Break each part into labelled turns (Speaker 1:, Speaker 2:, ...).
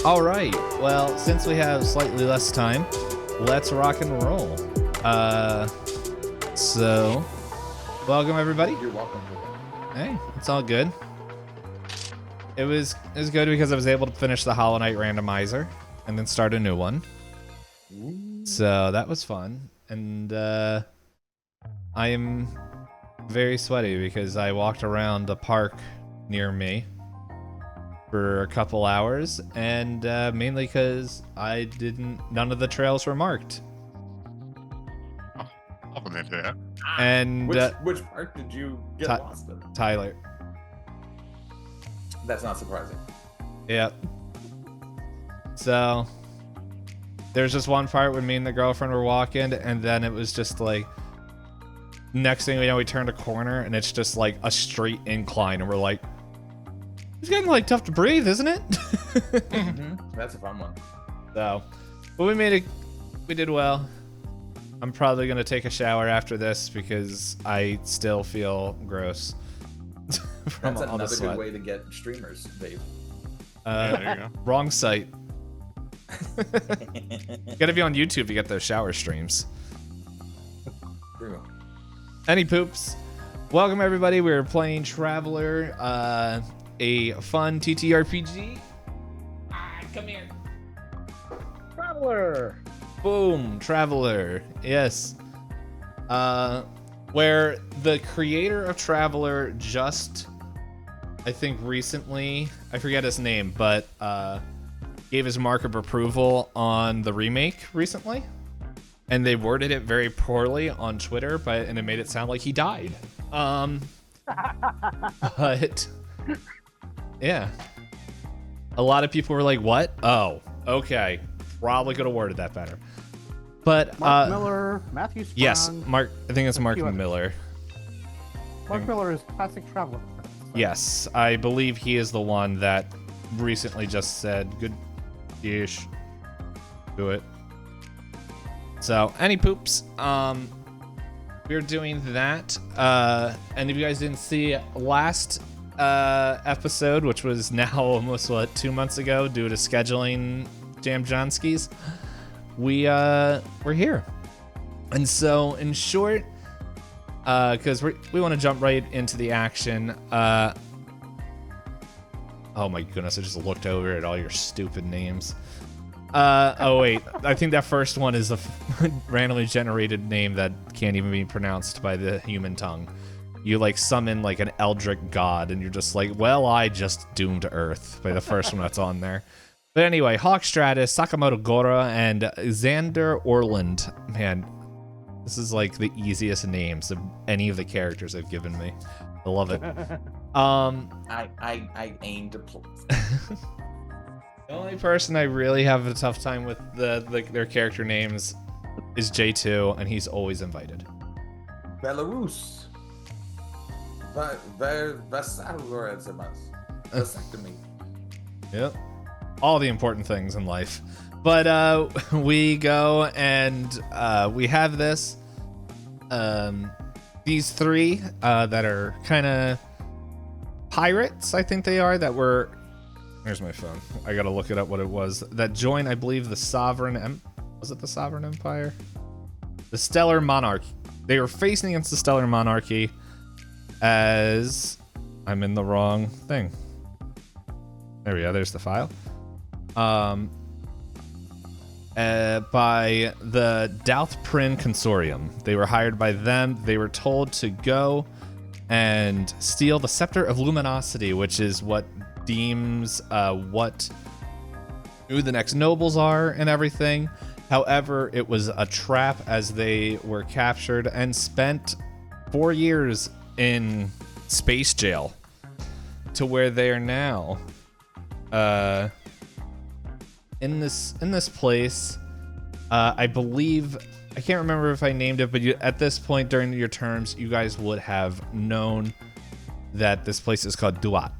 Speaker 1: All right. Well, since we have slightly less time, let's rock and roll. So welcome everybody.
Speaker 2: You're welcome.
Speaker 1: Hey, it's all good. It was good because I was able to finish the Hollow Knight randomizer and then start a new one. So that was fun. And I am very sweaty because I walked around the park near me for a couple hours, and mainly because none of the trails were marked. And
Speaker 2: which part did you get lost in?
Speaker 1: Tyler.
Speaker 2: That's not surprising.
Speaker 1: Yep. So there's just one part when me and the girlfriend were walking, and then it was just like, next thing we know, we turned a corner and it's just like a straight incline, and we're like, it's getting like tough to breathe, isn't it?
Speaker 2: That's a fun one.
Speaker 1: So, but we made it. We did well. I'm probably gonna take a shower after this because I still feel gross. From
Speaker 2: That's
Speaker 1: all the
Speaker 2: another
Speaker 1: sweat.
Speaker 2: good way to get streamers, Dave.
Speaker 3: There you go.
Speaker 1: Wrong site. Gotta be on YouTube to get those shower streams.
Speaker 2: True.
Speaker 1: Any poops? Welcome everybody. We're playing Traveler, a fun TTRPG. Come here.
Speaker 4: Traveler.
Speaker 1: Boom, Traveler. Yes. Where the creator of Traveler just, I think recently, I forget his name, but gave his mark of approval on the remake recently. And they worded it very poorly on Twitter, and it made it sound like he died. But yeah, a lot of people were like, "What? Oh, okay, probably could have worded that better." But
Speaker 4: Mark Miller, Matthew Strong.
Speaker 1: yes, Mark. I think it's Mark
Speaker 4: few others.
Speaker 1: Miller.
Speaker 4: Mark Miller is classic Traveler.
Speaker 1: Yes, I believe he is the one that recently just said, "Good-ish, do it." So, any poops? We're doing that. And if you guys didn't see last episode, which was now almost 2 months ago due to scheduling Jam Johnskis, we're here. And so, in short, because we want to jump right into the action. Oh my goodness, I just looked over at all your stupid names. Oh wait, I think that first one is a randomly generated name that can't even be pronounced by the human tongue. You like summon like an eldritch god, and you're just like, well, I just doomed Earth by the first one that's on there. But anyway, Hawk Stratus, Sakamoto Gora, and Xander Orland. Man, this is like the easiest names of any of the characters they've given me. I love it.
Speaker 2: I aim to play.
Speaker 1: The only person I really have a tough time with their character names is J2, and he's always invited.
Speaker 2: Belarus. Vasectomy.
Speaker 1: Yep. All the important things in life. But we go and we have this. These three that are kind of pirates, I think they are, that were... Here's my phone. I gotta look it up what it was. That joined, I believe, the Sovereign... Was it the Sovereign Empire? The Stellar Monarchy. They were facing against the Stellar Monarchy as... I'm in the wrong thing. There we go. There's the file. By the Douthprin Consortium. They were hired by them. They were told to go and steal the Scepter of Luminosity, which is what deems who the next nobles are and everything. However, it was a trap as they were captured and spent 4 years in space jail, to where they are now in this place. I believe, I can't remember if I named it, but at this point during your terms, you guys would have known that this place is called Duat.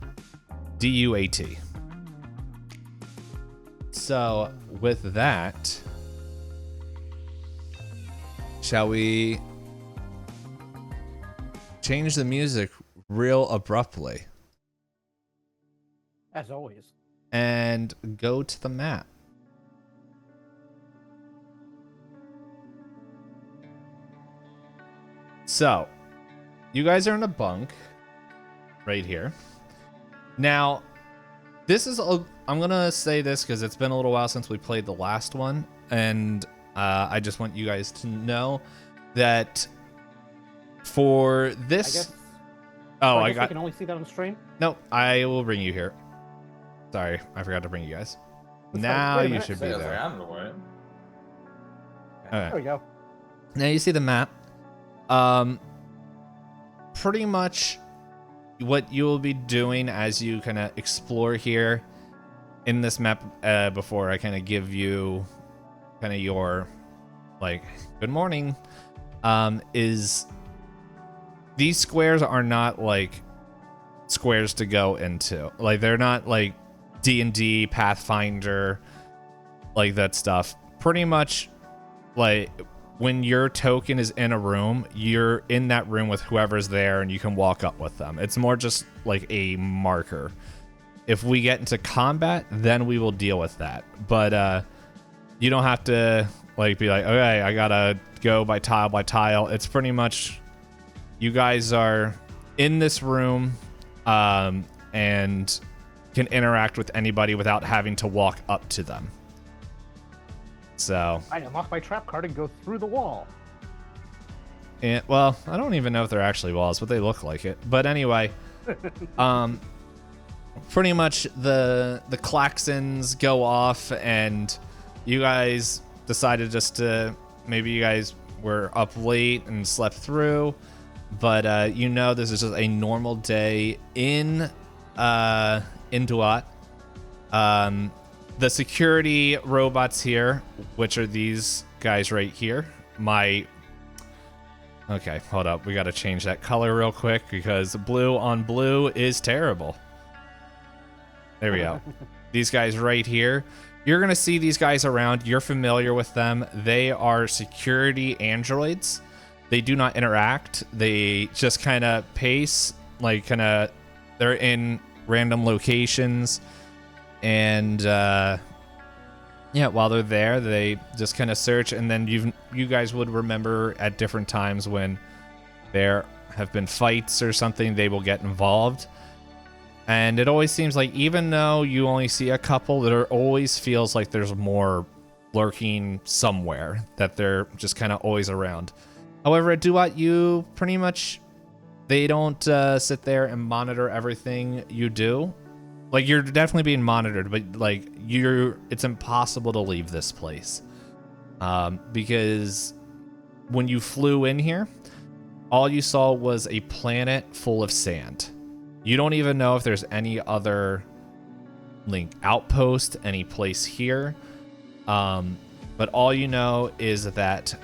Speaker 1: D-U-A-T. So, with that, shall we change the music real abruptly?
Speaker 4: As always.
Speaker 1: and go to the map. So, you guys are in a bunk right here. Now, this is I'm gonna say this because it's been a little while since we played the last one, and I just want you guys to know that for this.
Speaker 4: I guess.
Speaker 1: Oh,
Speaker 4: I can only see that on the stream.
Speaker 1: No, I will bring you here. Sorry, I forgot to bring you guys.
Speaker 4: That's
Speaker 1: Now
Speaker 4: right. Wait a
Speaker 1: you
Speaker 4: minute.
Speaker 1: should be
Speaker 2: I was like,
Speaker 1: there.
Speaker 2: I'm the one.
Speaker 4: There we
Speaker 1: Okay.
Speaker 4: go.
Speaker 1: Now you see the map. Pretty much what you will be doing as you kind of explore here in this map, before I kind of give you kind of your, like, good morning, is these squares are not like squares to go into. Like, they're not like D&D, Pathfinder, like that stuff. Pretty much, like, when your token is in a room, you're in that room with whoever's there and you can walk up with them. It's more just like a marker. If we get into combat, then we will deal with that. But you don't have to like be like, okay, I gotta go by tile. It's pretty much you guys are in this room and can interact with anybody without having to walk up to them. So
Speaker 4: I unlock my trap card and go through the wall.
Speaker 1: and, well, I don't even know if they're actually walls, but they look like it. But anyway, pretty much the klaxons go off, and you guys decided just to, maybe you guys were up late and slept through, but you know this is just a normal day in Duat. The security robots here, which are these guys right here, okay, hold up, we got to change that color real quick because blue on blue is terrible. There we go. These guys right here, you're gonna see these guys around. You're familiar with them. They are security androids. They do not interact. They just kind of pace, like they're in random locations. And yeah, while they're there, they just kind of search, and then you guys would remember at different times when there have been fights or something, they will get involved. And it always seems like, even though you only see a couple, there always feels like there's more lurking somewhere, that they're just kind of always around. However, at Duat, you pretty much, they don't sit there and monitor everything you do. Like, you're definitely being monitored, but like it's impossible to leave this place. Because when you flew in here, all you saw was a planet full of sand. You don't even know if there's any other link outpost, any place here. But all you know is that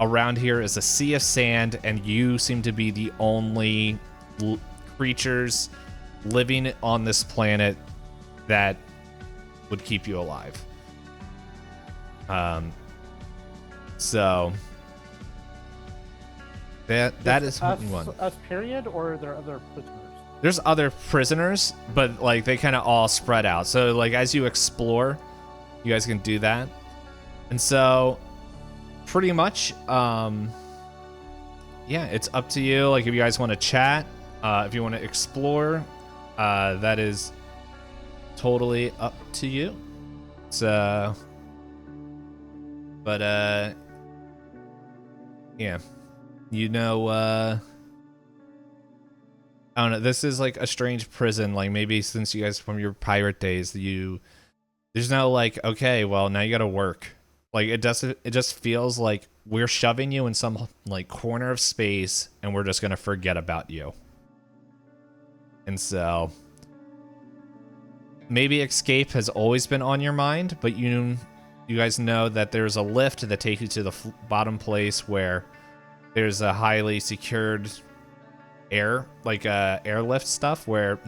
Speaker 1: around here is a sea of sand, and you seem to be the only creatures living on this planet that would keep you alive. So that is one.
Speaker 4: Us, period, or are there other prisoners?
Speaker 1: There's other prisoners, but like they kind of all spread out. So like as you explore, you guys can do that. And so pretty much, yeah, it's up to you. Like if you guys want to chat, if you want to explore, that is totally up to you. So, but yeah, you know, I don't know. This is like a strange prison. Like maybe since you guys from your pirate days, there's no like, okay, well now you got to work. Like it just feels like we're shoving you in some like corner of space, and we're just gonna forget about you. And so maybe escape has always been on your mind, but you guys know that there's a lift that takes you to the bottom place where there's a highly secured airlift stuff where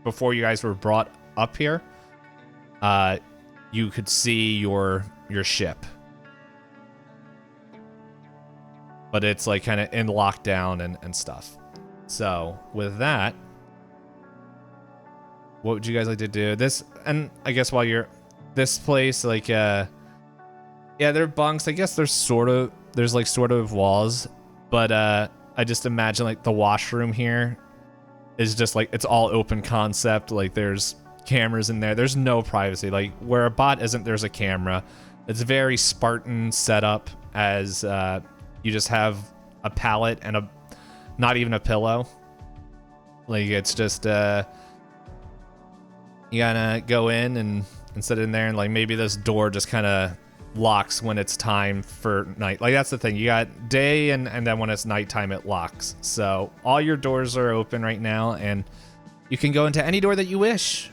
Speaker 1: before you guys were brought up here, you could see your ship. But it's like kind of in lockdown and stuff. So with that, what would you guys like to do? This, and I guess while you're this place, like yeah, there are bunks. I guess there's sort of walls, but I just imagine like the washroom here is just like it's all open concept. Like there's cameras in there. There's no privacy. Like where a bot isn't, there's a camera. It's very Spartan setup, as you just have a pallet and not even a pillow. Like it's just you gotta go in and sit in there, and like maybe this door just kind of locks when it's time for night. Like that's the thing. You got day and then when it's nighttime it locks. So all your doors are open right now, and you can go into any door that you wish.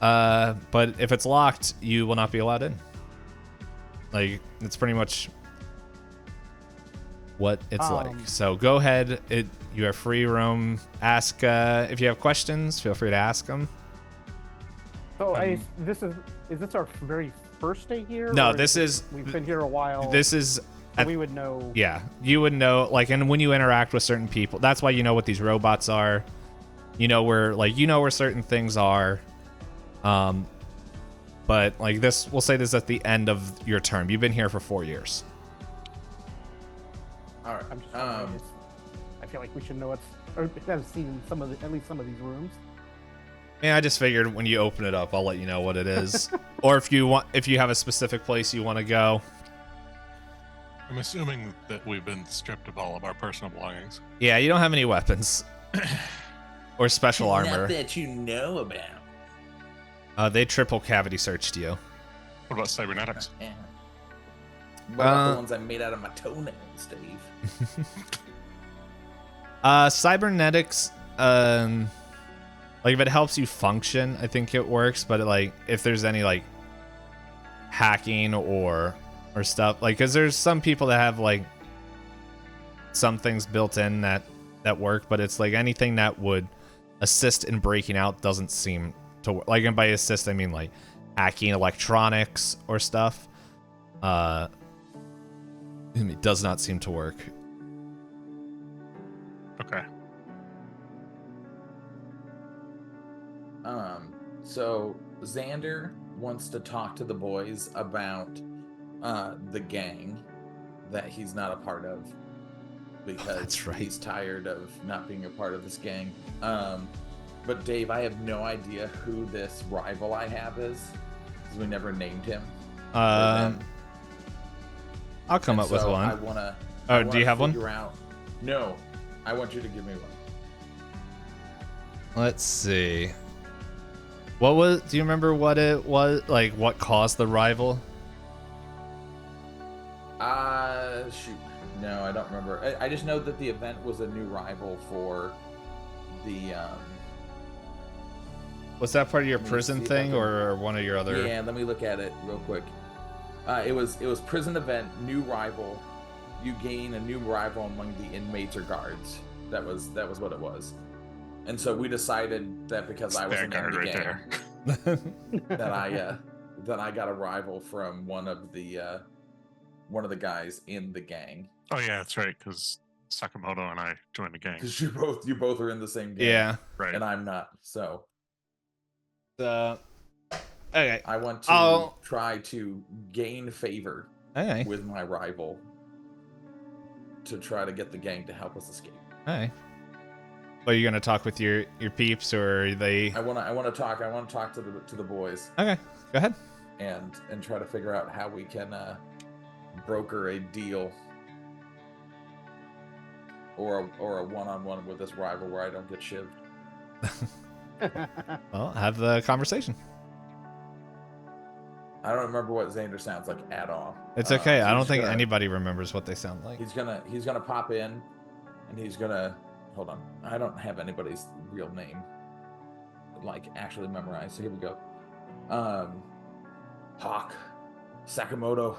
Speaker 1: But if it's locked, you will not be allowed in. Like it's pretty much what it's like. So go ahead. You have free roam. Ask if you have questions. Feel free to ask them.
Speaker 4: So is this our very first day here?
Speaker 1: No,
Speaker 4: or we've been here a while.
Speaker 1: This is.
Speaker 4: So we would know.
Speaker 1: Yeah, you would know. Like, and when you interact with certain people, that's why you know what these robots are. You know where certain things are. But like this, we'll say this at the end of your term. You've been here for 4 years.
Speaker 2: All right.
Speaker 4: I'm just I feel like we should know or have seen at least some of these rooms.
Speaker 1: Yeah, I just figured when you open it up, I'll let you know what it is. Or if you have a specific place you want to go.
Speaker 3: I'm assuming that we've been stripped of all of our personal belongings.
Speaker 1: Yeah, you don't have any weapons or special armor.
Speaker 2: Not that you know about.
Speaker 1: They triple cavity searched you.
Speaker 3: What about cybernetics?
Speaker 2: Yeah. What about the ones I made out of my toenails, Dave?
Speaker 1: Cybernetics, like if it helps you function, I think it works. But like if there's any like hacking or stuff, like because there's some people that have like some things built in that work, but it's like anything that would assist in breaking out doesn't seem to work. Like, and by assist I mean like hacking electronics or stuff. It does not seem to work.
Speaker 3: Okay.
Speaker 2: So Xander wants to talk to the boys about the gang that he's not a part of because
Speaker 1: that's right.
Speaker 2: He's tired of not being a part of this gang. But Dave, I have no idea who this rival I have is because we never named him.
Speaker 1: I'll come up with one.
Speaker 2: I wanna.
Speaker 1: Do you have one?
Speaker 2: No, I want you to give me one.
Speaker 1: Let's see. Do you remember what it was? Like, what caused the rival?
Speaker 2: Shoot. No, I don't remember. I just know that the event was a new rival for the,
Speaker 1: Was that part of your prison thing or one of your other?
Speaker 2: Yeah, let me look at it real quick. It was prison event, new rival. You gain a new rival among the inmates or guards. That was what it was. And so we decided that because I wasn't in the gang, that I got a rival from one of the guys in the gang.
Speaker 3: Oh yeah, that's right. Because Sakamoto and I joined the gang.
Speaker 2: Because you both are in the same gang.
Speaker 1: Yeah,
Speaker 3: right.
Speaker 2: And I'm not. So.
Speaker 1: Okay.
Speaker 2: I want to try to gain favor with my rival to try to get the gang to help us escape.
Speaker 1: Hey. Are you gonna talk with your peeps, or are they? I want
Speaker 2: to talk to the boys.
Speaker 1: Okay, go ahead.
Speaker 2: And try to figure out how we can broker a deal or a one-on-one with this rival where I don't get shivved.
Speaker 1: Well, have the conversation.
Speaker 2: I don't remember what Xander sounds like at all.
Speaker 1: It's okay. I don't think anybody remembers what they sound like.
Speaker 2: He's gonna pop in, and he's gonna hold on. I don't have anybody's real name like actually memorized. So here we go. Hawk, Sakamoto.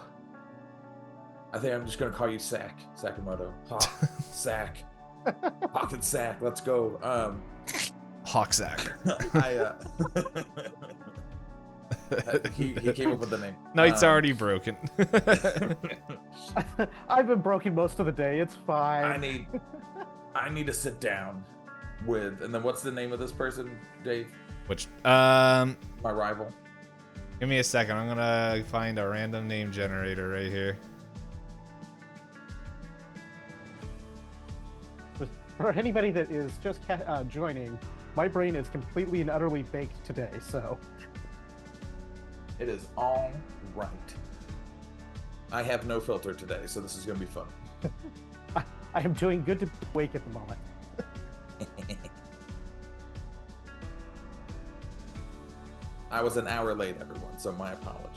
Speaker 2: I think I'm just gonna call you Sakamoto. Hawk, Sack, Hawk and Sack. Let's go.
Speaker 1: Hawk Sack.
Speaker 2: He came up with the name.
Speaker 1: No, it's already broken.
Speaker 4: I've been broken most of the day. It's fine.
Speaker 2: I need to sit down with, and then what's the name of this person, Dave?
Speaker 1: Which,
Speaker 2: My rival.
Speaker 1: give me a second. I'm gonna find a random name generator right here.
Speaker 4: For anybody that is just joining, my brain is completely and utterly baked today, so.
Speaker 2: It is all right. I have no filter today, so this is going to be fun.
Speaker 4: I am doing good to wake at the moment.
Speaker 2: I was an hour late, everyone, so my apologies.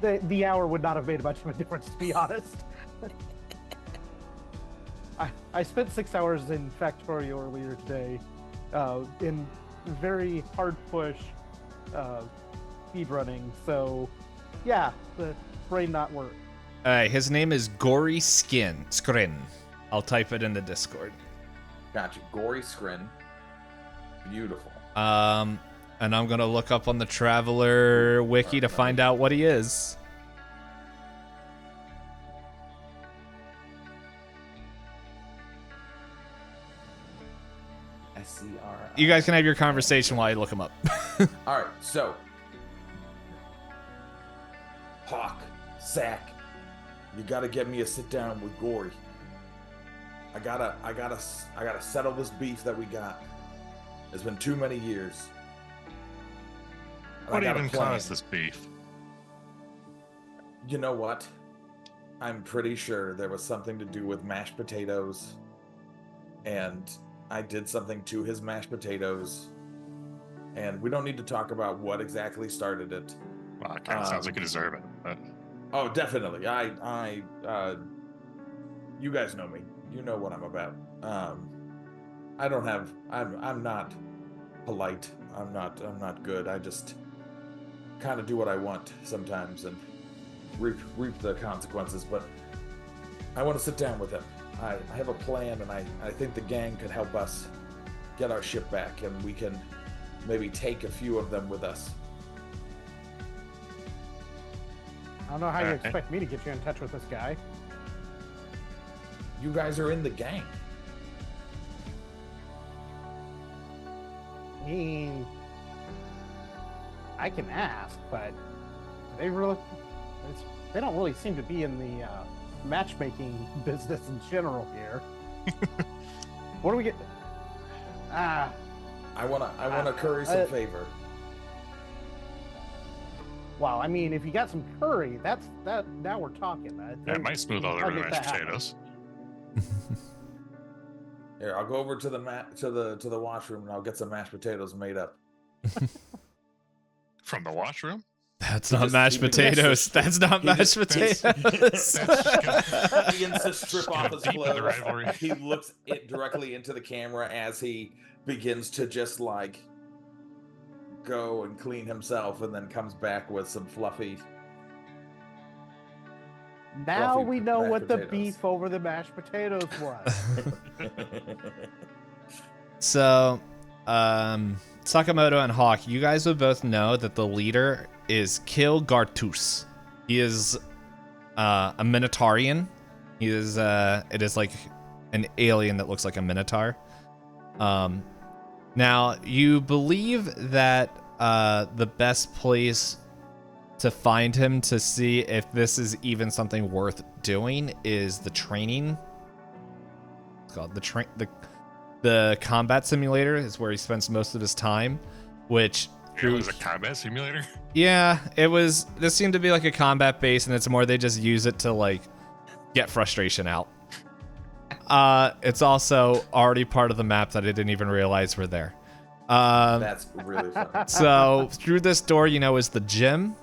Speaker 4: The hour would not have made much of a difference, to be honest. I spent 6 hours in Factorio earlier today, in very hard push speedrunning, so yeah, the brain not work.
Speaker 1: Alright, his name is Gory Skrin. I'll type it in the Discord.
Speaker 2: Gotcha. Gory Skrin. Beautiful.
Speaker 1: And I'm gonna look up on the Traveler wiki to find out what he is.
Speaker 2: SCR.
Speaker 1: You guys can have your conversation while I look him up.
Speaker 2: All right, so Hawk, Sack, you gotta get me a sit down with Gory. I gotta settle this beef that we got. It's been too many years. And
Speaker 3: What
Speaker 2: I got a
Speaker 3: even
Speaker 2: plan.
Speaker 3: caused this beef?
Speaker 2: You know what? I'm pretty sure there was something to do with mashed potatoes, and I did something to his mashed potatoes, and we don't need to talk about what exactly started it.
Speaker 3: Well, it kind of sounds like you deserve it. But
Speaker 2: Oh, definitely. You guys know me. You know what I'm about. I'm not polite. I'm not good. I just kind of do what I want sometimes and reap the consequences. But I want to sit down with him. I have a plan, and I think the gang could help us get our ship back, and we can maybe take a few of them with us.
Speaker 4: I don't know how you
Speaker 3: Okay.
Speaker 4: expect me to get you in touch with this guy.
Speaker 2: You guys are in the gang.
Speaker 4: I mean, I can ask, but they don't really seem to be in the matchmaking business in general here. What do we get?
Speaker 2: I wanna curry some favor.
Speaker 4: Wow, I mean, if you got some curry, that now we're talking.
Speaker 3: that might smooth all
Speaker 4: I'll
Speaker 3: over the
Speaker 4: make
Speaker 3: mashed
Speaker 4: that happen.
Speaker 3: potatoes.
Speaker 2: Here, I'll go over to the washroom, and I'll get some mashed potatoes made up.
Speaker 3: From the washroom?
Speaker 1: That's
Speaker 2: He
Speaker 1: not
Speaker 2: just-
Speaker 1: mashed
Speaker 2: he begins
Speaker 1: potatoes.
Speaker 2: to-
Speaker 1: That's not
Speaker 2: he
Speaker 1: mashed
Speaker 2: just-
Speaker 1: potatoes.
Speaker 2: He begins to strip off his
Speaker 3: Deep in the
Speaker 2: clothes.
Speaker 3: rivalry.
Speaker 2: He looks directly into the camera as he begins to just like go and clean himself, and then comes back with some fluffy.
Speaker 4: Now
Speaker 2: fluffy
Speaker 4: we know
Speaker 2: mashed
Speaker 4: what the
Speaker 2: potatoes.
Speaker 4: beef over the mashed potatoes was.
Speaker 1: So, Sakamoto and Hawk, you guys would both know that the leader is Kill Gartus. He is a Minotaurian. He is it is like an alien that looks like a Minotaur. Now, you believe that the best place to find him to see if this is even something worth doing is the training. It's called the combat simulator is where he spends most of his time, which
Speaker 3: It was a combat simulator?
Speaker 1: yeah, it was. This seemed to be like a combat base, and it's more they just use it to like get frustration out. It's also already part of the map that I didn't even realize were there.
Speaker 2: That's really funny.
Speaker 1: So through this door, is the gym,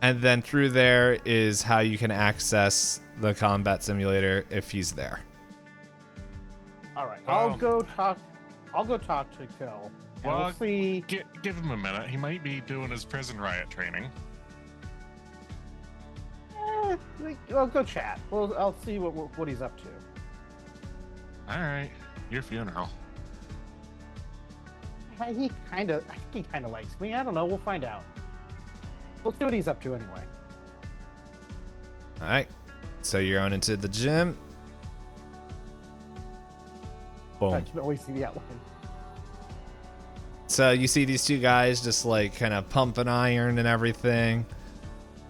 Speaker 1: and then through there is how you can access the combat simulator if he's there.
Speaker 4: All right,
Speaker 3: Well-
Speaker 4: I'll go talk to Kel. And
Speaker 3: Well,
Speaker 4: we'll see.
Speaker 3: Give him a minute. He might be doing his prison riot training.
Speaker 4: I'll go chat. I'll see what he's up to.
Speaker 3: All right, your funeral.
Speaker 4: He kind of likes me. I don't know. We'll find out. We'll see what he's up to anyway.
Speaker 1: All right, so you're on into the gym.
Speaker 4: I
Speaker 1: Boom.
Speaker 4: can always see the outline.
Speaker 1: So you see these two guys just like kind of pumping iron and everything.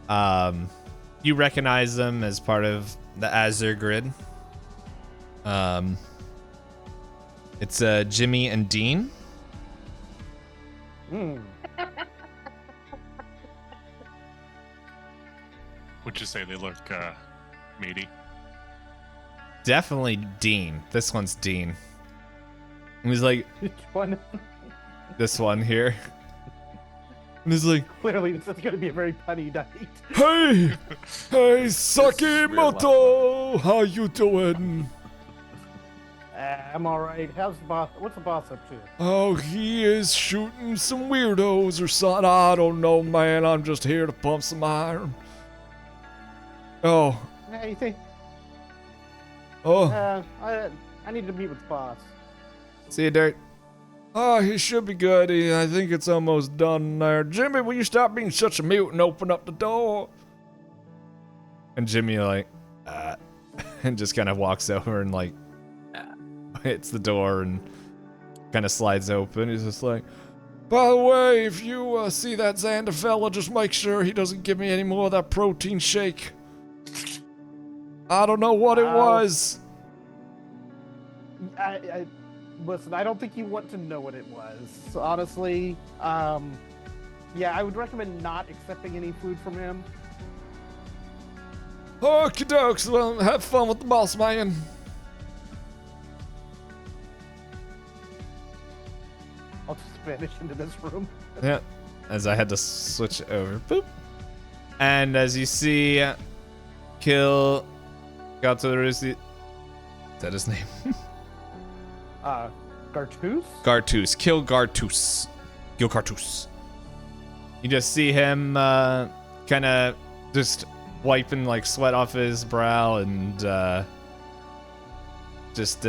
Speaker 1: You recognize them as part of the Azure grid. It's Jimmy and Dean.
Speaker 3: Would you say they look meaty?
Speaker 1: Definitely Dean. This one's Dean. He's like,
Speaker 4: Which one?
Speaker 1: this one here. And he's like,
Speaker 4: Clearly, this is going to be a very punny night.
Speaker 1: hey, hey,
Speaker 2: Sakimoto,
Speaker 1: how you doing?
Speaker 4: I'm all right. How's the boss? What's the boss up to?
Speaker 1: Oh, he is shooting some weirdos or something. I don't know, man. I'm just here to pump some iron. Oh,
Speaker 4: Hey, you think?
Speaker 1: oh,
Speaker 4: I need to meet with the boss.
Speaker 1: see you, Dirt. Oh, he should be good. I think it's almost done there. Jimmy, will you stop being such a mute and open up the door? And Jimmy, like, and just kind of walks over and, like, hits the door and kind of slides open. He's just like, by the way, if you see that Xander fella, just make sure he doesn't give me any more of that protein shake. I don't know what it was.
Speaker 4: I listen. I don't think you want to know what it was. Honestly, yeah, I would recommend not accepting any food from him.
Speaker 1: Okie dokes, well, have fun with the boss man.
Speaker 4: I'll just vanish into this room.
Speaker 1: Yeah, as I had to switch over. Boop. And as you see, kill. Got to the Rusi. Is that his name?
Speaker 4: Gartus?
Speaker 1: Gartus. Kill Gartus. Kill Gartus. You just see him kind of just wiping like sweat off his brow and just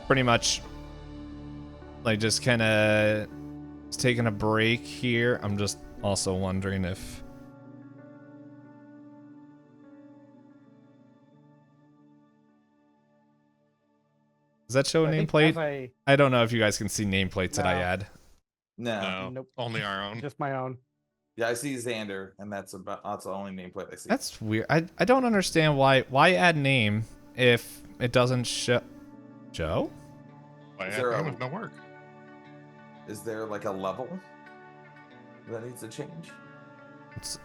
Speaker 1: pretty much like just kind of taking a break here. I'm just also wondering if does that show a
Speaker 4: I think
Speaker 1: nameplate?
Speaker 4: as I-
Speaker 1: I don't know if you guys can see nameplates that I
Speaker 4: No.
Speaker 1: add.
Speaker 2: No.
Speaker 3: No,
Speaker 4: Nope.
Speaker 3: only our own.
Speaker 4: Just my own.
Speaker 2: Yeah, I see Xander, and that's the only nameplate I see.
Speaker 1: That's weird. I don't understand why add name if it doesn't show. Joe?
Speaker 3: Why
Speaker 2: Is
Speaker 3: add
Speaker 2: there
Speaker 3: name
Speaker 2: a-
Speaker 3: if no work?
Speaker 2: Is there like a level that needs to change?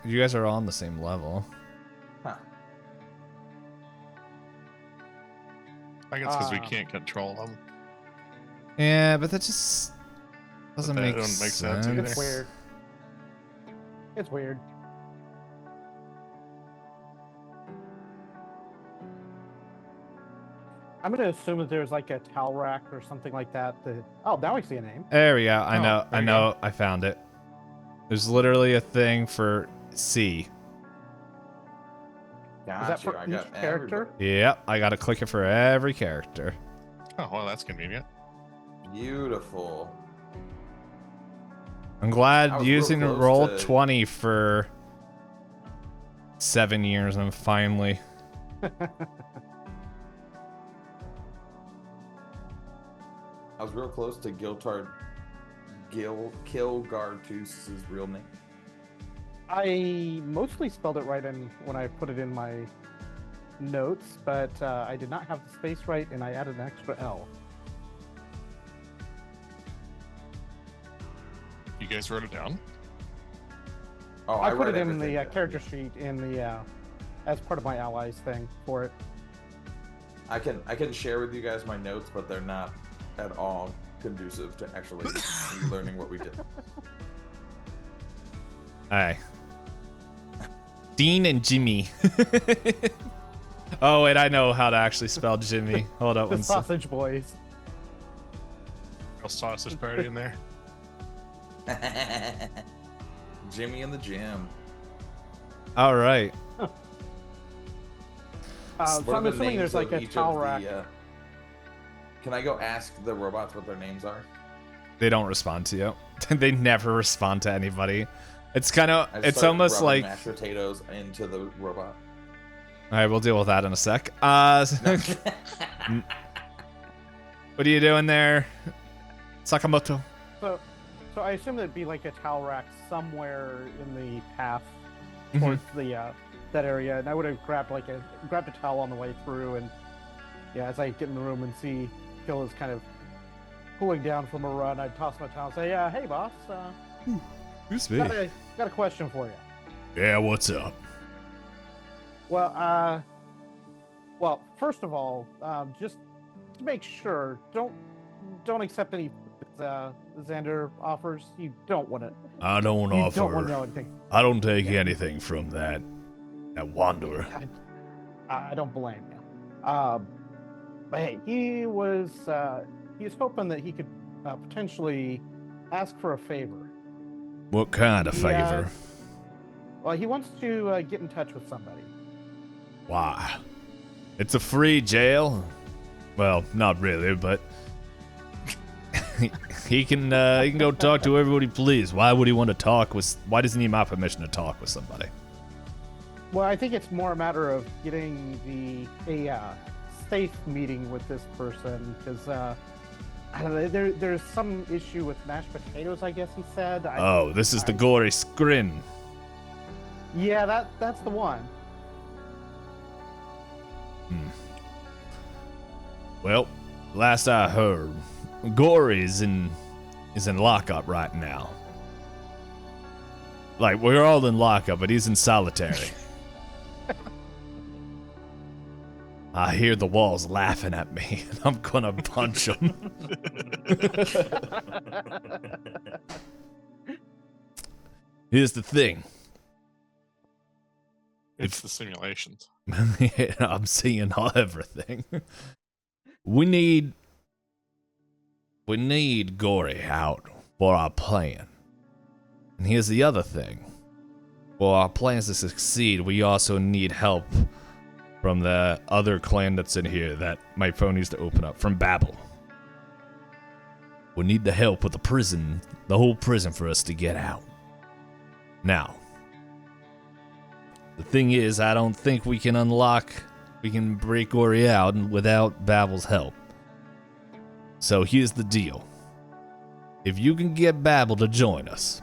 Speaker 1: You guys are all on the same level.
Speaker 2: Huh.
Speaker 3: I guess because we
Speaker 4: Ah.
Speaker 3: can't control them.
Speaker 1: Yeah, but that just doesn't
Speaker 3: But that
Speaker 1: make
Speaker 3: doesn't make sense
Speaker 1: sense.
Speaker 3: either.
Speaker 4: It's weird. It's weird. I'm gonna assume that there's like a towel rack or something like that. Oh, now I see a name.
Speaker 1: There we go. I
Speaker 3: Oh,
Speaker 1: know.
Speaker 3: there
Speaker 1: I
Speaker 3: you
Speaker 1: know. I found it. There's literally a thing for C.
Speaker 2: Gotcha.
Speaker 4: Is that for
Speaker 2: I
Speaker 4: each
Speaker 2: got
Speaker 4: character?
Speaker 2: everybody.
Speaker 1: Yep, I gotta click it for every character.
Speaker 3: Oh, well, that's convenient.
Speaker 2: Beautiful.
Speaker 1: I'm
Speaker 2: I
Speaker 1: glad
Speaker 2: was real
Speaker 1: using
Speaker 2: close
Speaker 1: roll
Speaker 2: to-
Speaker 1: 20 for 7 years and finally.
Speaker 2: I was real close to Kill Gartus's real name.
Speaker 4: I mostly spelled it right when I put it in my notes, but I did not have the space right, and I added an extra L.
Speaker 3: You guys wrote it down?
Speaker 2: Oh,
Speaker 4: I put
Speaker 2: write
Speaker 4: it in
Speaker 2: everything
Speaker 4: the
Speaker 2: down.
Speaker 4: character sheet in the as part of my allies thing for it.
Speaker 2: I can share with you guys my notes, but they're not at all conducive to actually learning what we did.
Speaker 1: Aye. Dean and Jimmy. Oh, wait, I know how to actually spell Jimmy. Hold up
Speaker 4: The
Speaker 1: one second.
Speaker 4: Sausage Boys.
Speaker 3: Real sausage party in there.
Speaker 2: Jimmy in the gym.
Speaker 1: All right.
Speaker 2: What
Speaker 4: So
Speaker 2: are
Speaker 4: I'm
Speaker 2: the
Speaker 4: assuming
Speaker 2: names
Speaker 4: there's like
Speaker 2: of
Speaker 4: a
Speaker 2: each
Speaker 4: towel
Speaker 2: of
Speaker 4: rack.
Speaker 2: the, Can I go ask the robots what their names are?
Speaker 1: They don't respond to you. They never respond to anybody. It's kind of,
Speaker 2: I
Speaker 1: it's
Speaker 2: start
Speaker 1: almost
Speaker 2: rubbing
Speaker 1: like,
Speaker 2: mashed potatoes into the robot.
Speaker 1: all right, we'll deal with that in a sec. What are you doing there, Sakamoto?
Speaker 4: So So I assume there'd be like a towel rack somewhere in the path
Speaker 1: Mhm.
Speaker 4: towards the that area, and I would have grabbed a towel on the way through, and yeah, as I get in the room and see Phil is kind of cooling down from a run, I'd toss him a towel and say, "Hey, boss,
Speaker 1: Who's me?
Speaker 4: got a question for you."
Speaker 1: Yeah, what's up?
Speaker 4: Well, first of all, just to make sure, don't accept any Xander offers. You don't want it.
Speaker 1: I don't
Speaker 4: You
Speaker 1: offer.
Speaker 4: don't want to know anything.
Speaker 1: I don't take anything from that wanderer.
Speaker 4: I don't blame you. But hey, he was hoping that he could potentially ask for a favor.
Speaker 1: What kind of
Speaker 4: Yeah.
Speaker 1: favor?
Speaker 4: Well, he wants to get in touch with somebody.
Speaker 1: Why? It's a free jail. Well, not really, but he can go talk to everybody, please. Why would he want to talk with? Why does he need my permission to talk with somebody?
Speaker 4: Well, I think it's more a matter of getting a safe meeting with this person because I don't know. There's some issue with mashed potatoes. I guess he said.
Speaker 1: Oh, this is the gory scrin.
Speaker 4: Yeah, that's the one.
Speaker 1: Well, last I heard, Gory is in lockup right now. Like, we're all in lockup, but he's in solitary. I hear the walls laughing at me, and I'm gonna punch them. Here's the thing.
Speaker 3: It's the simulations.
Speaker 1: I'm seeing everything. We need Gory out for our plan. And here's the other thing. For our plans to succeed, we also need help from the other clan that's in here that my phone needs to open up, from Babel. We need the help with the prison, the whole prison, for us to get out. Now, the thing is, I don't think we can break Gory out without Babel's help. So here's the deal. If you can get Babel to join us,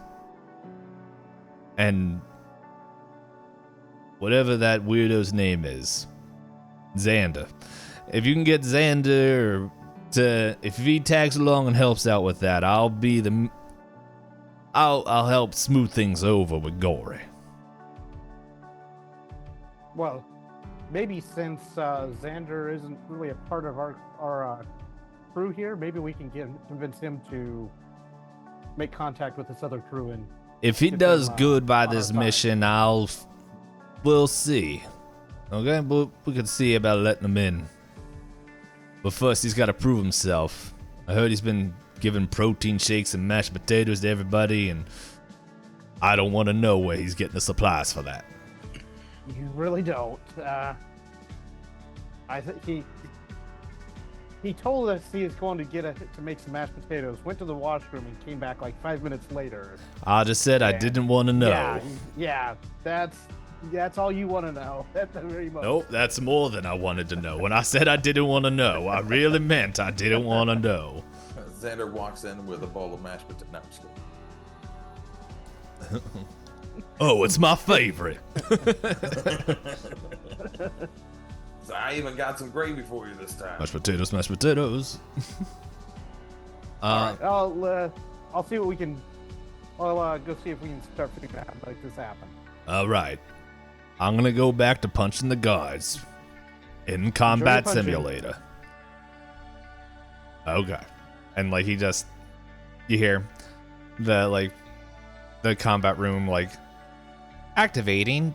Speaker 1: and whatever that weirdo's name is, Xander. If you can get Xander if he tags along and helps out with that, I'll help smooth things over with Gory.
Speaker 4: Well, maybe since Xander isn't really a part of our crew here, maybe we can convince him to make contact with this other crew. And
Speaker 1: if he
Speaker 4: get
Speaker 1: does
Speaker 4: them,
Speaker 1: good by
Speaker 4: on our
Speaker 1: this
Speaker 4: side.
Speaker 1: mission, we'll see. Okay, we could see about letting him in. But first, he's got to prove himself. I heard he's been giving protein shakes and mashed potatoes to everybody, and I don't want to know where he's getting the supplies for that.
Speaker 4: You really don't. I think he told us he was going to make some mashed potatoes. Went to the washroom and came back like 5 minutes later.
Speaker 1: I just said I
Speaker 4: Yeah.
Speaker 1: didn't want to know.
Speaker 4: Yeah. That's all you want to know. At the very most.
Speaker 1: Nope, that's more than I wanted to know. When I said I didn't want to know, I really meant I didn't want to know.
Speaker 2: Xander walks in with a bowl of mashed potatoes. No, I'm just kidding.
Speaker 1: Oh, it's my favorite.
Speaker 2: So I even got some gravy for you this time.
Speaker 1: Mashed potatoes, mashed potatoes.
Speaker 4: All right. I'll see what we can. I'll go see if we can start figuring out how to make this happen.
Speaker 1: All right. I'm going to go back to punching the guards in Combat
Speaker 4: punching.
Speaker 1: Simulator. Okay. And like you hear the combat room activating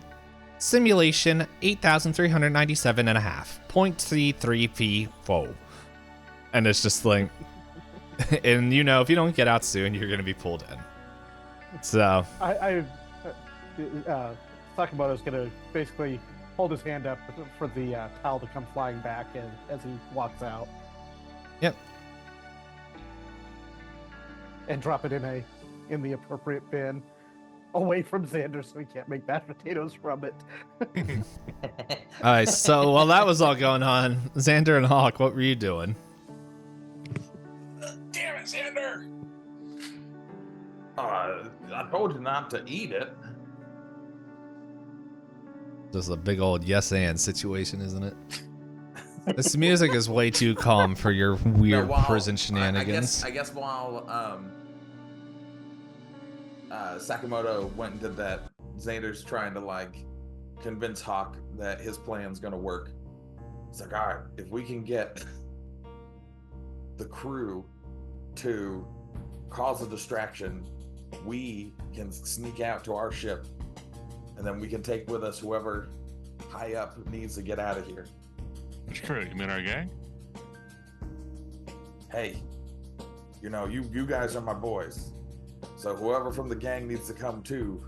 Speaker 1: simulation 8,397 and a half, 0.33p4. And it's just like, and if you don't get out soon, you're going to be pulled in. So.
Speaker 4: Sakamoto's gonna basically hold his hand up for the towel to come flying back as he walks out.
Speaker 1: Yep.
Speaker 4: And drop it in the appropriate bin, away from Xander, so he can't make mashed potatoes from it.
Speaker 1: All right, so while that was all going on, Xander and Hawk, what were you doing?
Speaker 2: Damn it, Xander! told you not to eat it.
Speaker 1: Just a big old yes and situation, isn't it? This music is way too calm for your weird prison shenanigans.
Speaker 2: I guess while Sakamoto went and did that, Xander's trying to like convince Hawk that his plan's gonna work. It's like, all right, if we can get the crew to cause a distraction, we can sneak out to our ship, and then we can take with us whoever high up needs to get out of here.
Speaker 3: Which crew? You mean our gang?
Speaker 2: Hey, you know, you guys are my boys. So whoever from the gang needs to come too,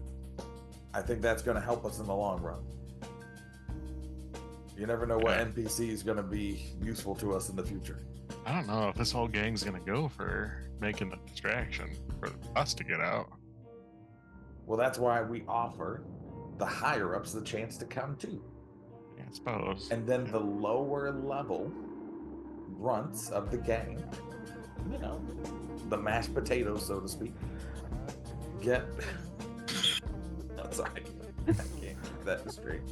Speaker 2: I think that's going to help us in the long run. You never know what NPC is going to be useful to us in the future.
Speaker 3: I don't know if this whole gang's gonna go for making the distraction for us to get out.
Speaker 2: Well, that's why we offer the higher-ups the chance to come too.
Speaker 3: Yeah, I suppose.
Speaker 2: And then the lower level runts of the gang, you know, the mashed potatoes, so to speak, get... I'm sorry. I can't keep that straight.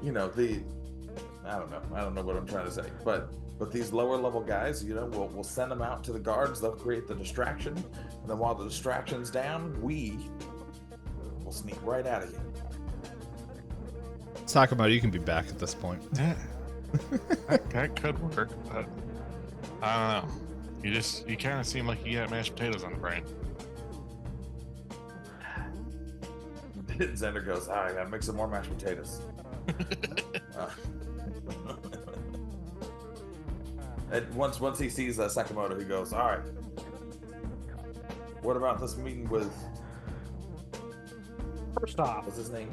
Speaker 2: You know, I don't know what I'm trying to say, but these lower level guys, you know, we'll send them out to the guards. They'll create the distraction, and then while the distraction's down, we will sneak right out of here.
Speaker 1: Sakamoto, you can be back at this point.
Speaker 3: Yeah, that could work, but I don't know. You kind of seem like you got mashed potatoes on the brain.
Speaker 2: Xander goes, I gotta make some more mashed potatoes. And once he sees Sakamoto, he goes, all right, what about this meeting with...
Speaker 4: First off,
Speaker 2: What's his name?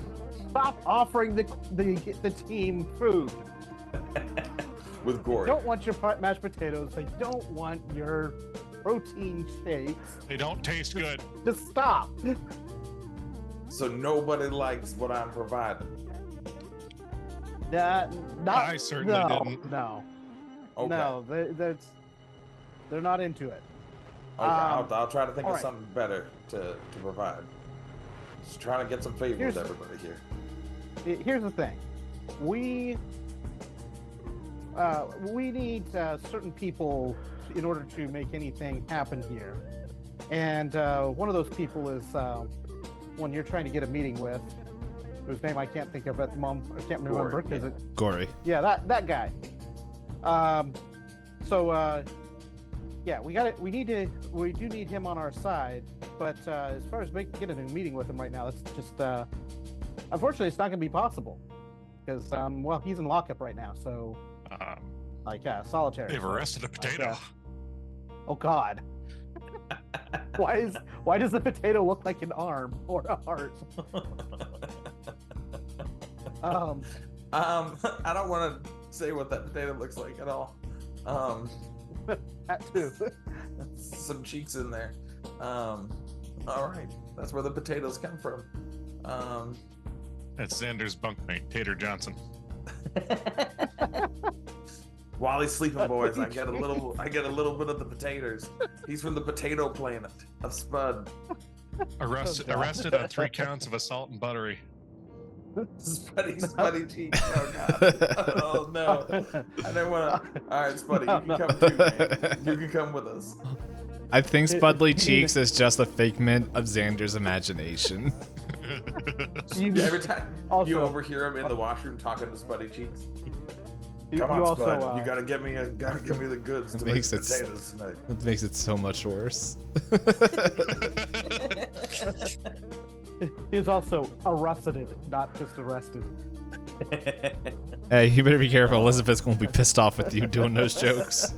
Speaker 4: stop offering the team food.
Speaker 2: With
Speaker 4: I
Speaker 2: Gory.
Speaker 4: don't want your mashed potatoes. I don't want your protein shakes.
Speaker 3: They don't taste good.
Speaker 4: Just stop.
Speaker 2: So nobody likes what I'm providing.
Speaker 3: I certainly didn't.
Speaker 4: No.
Speaker 2: Okay.
Speaker 4: No, they're not into it.
Speaker 2: Okay, I'll try to think of
Speaker 4: right.
Speaker 2: something better to provide. Just trying to get some favor with everybody here.
Speaker 4: Here's the thing. We need certain people in order to make anything happen here. And one of those people is one you're trying to get a meeting with, whose name I can't think of at the moment. I can't remember.
Speaker 2: Gory,
Speaker 4: Is it
Speaker 1: Gory.
Speaker 4: Yeah, that guy. Yeah, we do need him on our side, but as far as getting a meeting with him right now, that's just unfortunately it's not going to be possible because well, he's in lockup right now, so solitary.
Speaker 3: They've arrested a potato.
Speaker 4: Oh God. Why does the potato look like an arm or a heart?
Speaker 2: I don't want to say what that potato looks like at all.
Speaker 4: That too.
Speaker 2: Some cheeks in there. All right, that's where the potatoes come from.
Speaker 3: That's Xander's bunkmate, Tater Johnson.
Speaker 2: While he's sleeping, boys, I get a little bit of the potatoes. He's from the potato planet of Spud.
Speaker 3: Arrested on 3 counts of assault and buttery.
Speaker 2: Spuddy cheeks. Oh God. Oh no. I didn't want to. All right, Spuddy, you can come too, man. You can come with us.
Speaker 1: I think Spudly Cheeks is just a figment of Xander's imagination.
Speaker 2: Every time
Speaker 4: Also,
Speaker 2: you overhear him in the washroom talking to Spuddy Cheeks.
Speaker 4: you
Speaker 2: Come on,
Speaker 4: also,
Speaker 2: Spud. You gotta give me the goods to make
Speaker 1: makes it
Speaker 2: potatoes tonight.
Speaker 1: It makes it so much worse.
Speaker 4: He's also arrested, not just arrested.
Speaker 1: Hey, you better be careful. Elizabeth's gonna be pissed off with you doing those jokes.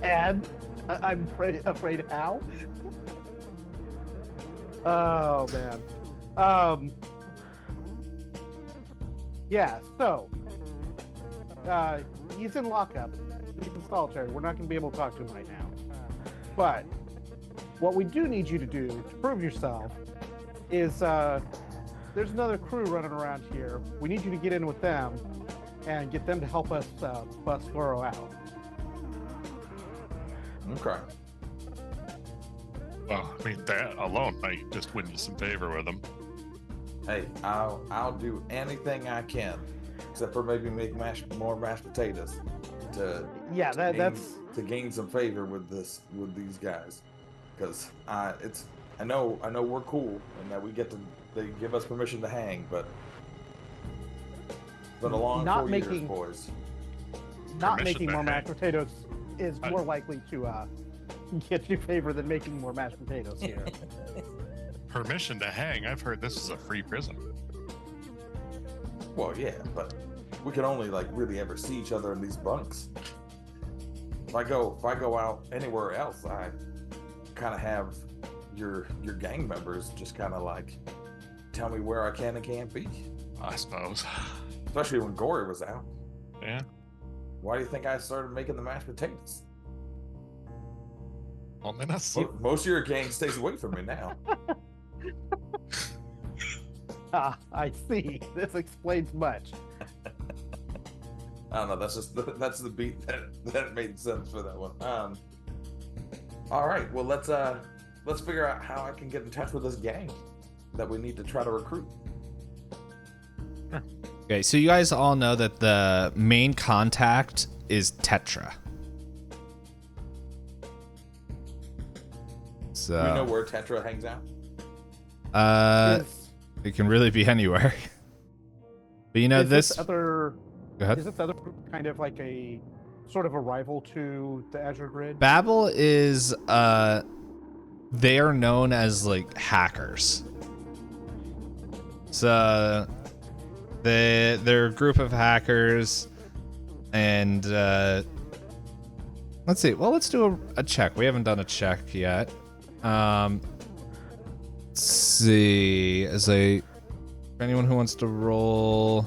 Speaker 4: And I'm afraid how? Oh man. Yeah, so he's in lockup. He's in solitary. We're not gonna be able to talk to him right now. But what we do need you to do to prove yourself is there's another crew running around here. We need you to get in with them and get them to help us bust Goro out.
Speaker 2: Okay.
Speaker 3: Well, I mean, that alone might just win you some favor with them.
Speaker 2: Hey, I'll do anything I can, except for maybe make more mashed potatoes to
Speaker 4: Yeah, that's
Speaker 2: to gain some favor with these guys, because I know we're cool and that they give us permission to hang, but it's been a long
Speaker 4: Not
Speaker 2: 4
Speaker 4: making-
Speaker 2: years, boys.
Speaker 4: not
Speaker 3: Permission
Speaker 4: making
Speaker 3: to
Speaker 4: more
Speaker 3: hang.
Speaker 4: mashed potatoes is more likely to get you favor than making more mashed potatoes here.
Speaker 3: Permission to hang. I've heard this is a free prison.
Speaker 2: Well, yeah, but we can only like really ever see each other in these bunks. If I go out anywhere else, I kind of have your gang members just kind of like tell me where I can and can't be.
Speaker 3: I suppose.
Speaker 2: Especially when Gory was out.
Speaker 3: Yeah.
Speaker 2: Why do you think I started making the mashed potatoes?
Speaker 3: Well, then that's
Speaker 2: Most of your gang stays away from me now.
Speaker 4: I see. This explains much.
Speaker 2: I don't know. That's the beat that made sense for that one. All right. Well, let's figure out how I can get in touch with this gang that we need to try to recruit.
Speaker 1: Okay, so you guys all know that the main contact is Tetra. So
Speaker 2: Do we know where Tetra hangs out?
Speaker 4: Is-
Speaker 1: it can really be anywhere. But you know
Speaker 4: is
Speaker 1: this.
Speaker 4: other
Speaker 1: Go ahead.
Speaker 4: is this other group kind of like a sort of a rival to the Azure Grid?
Speaker 1: Babel is they are known as like hackers. So they're a group of hackers, and let's see. Well, let's do a check. We haven't done a check yet. Let's see. Anyone who wants to roll,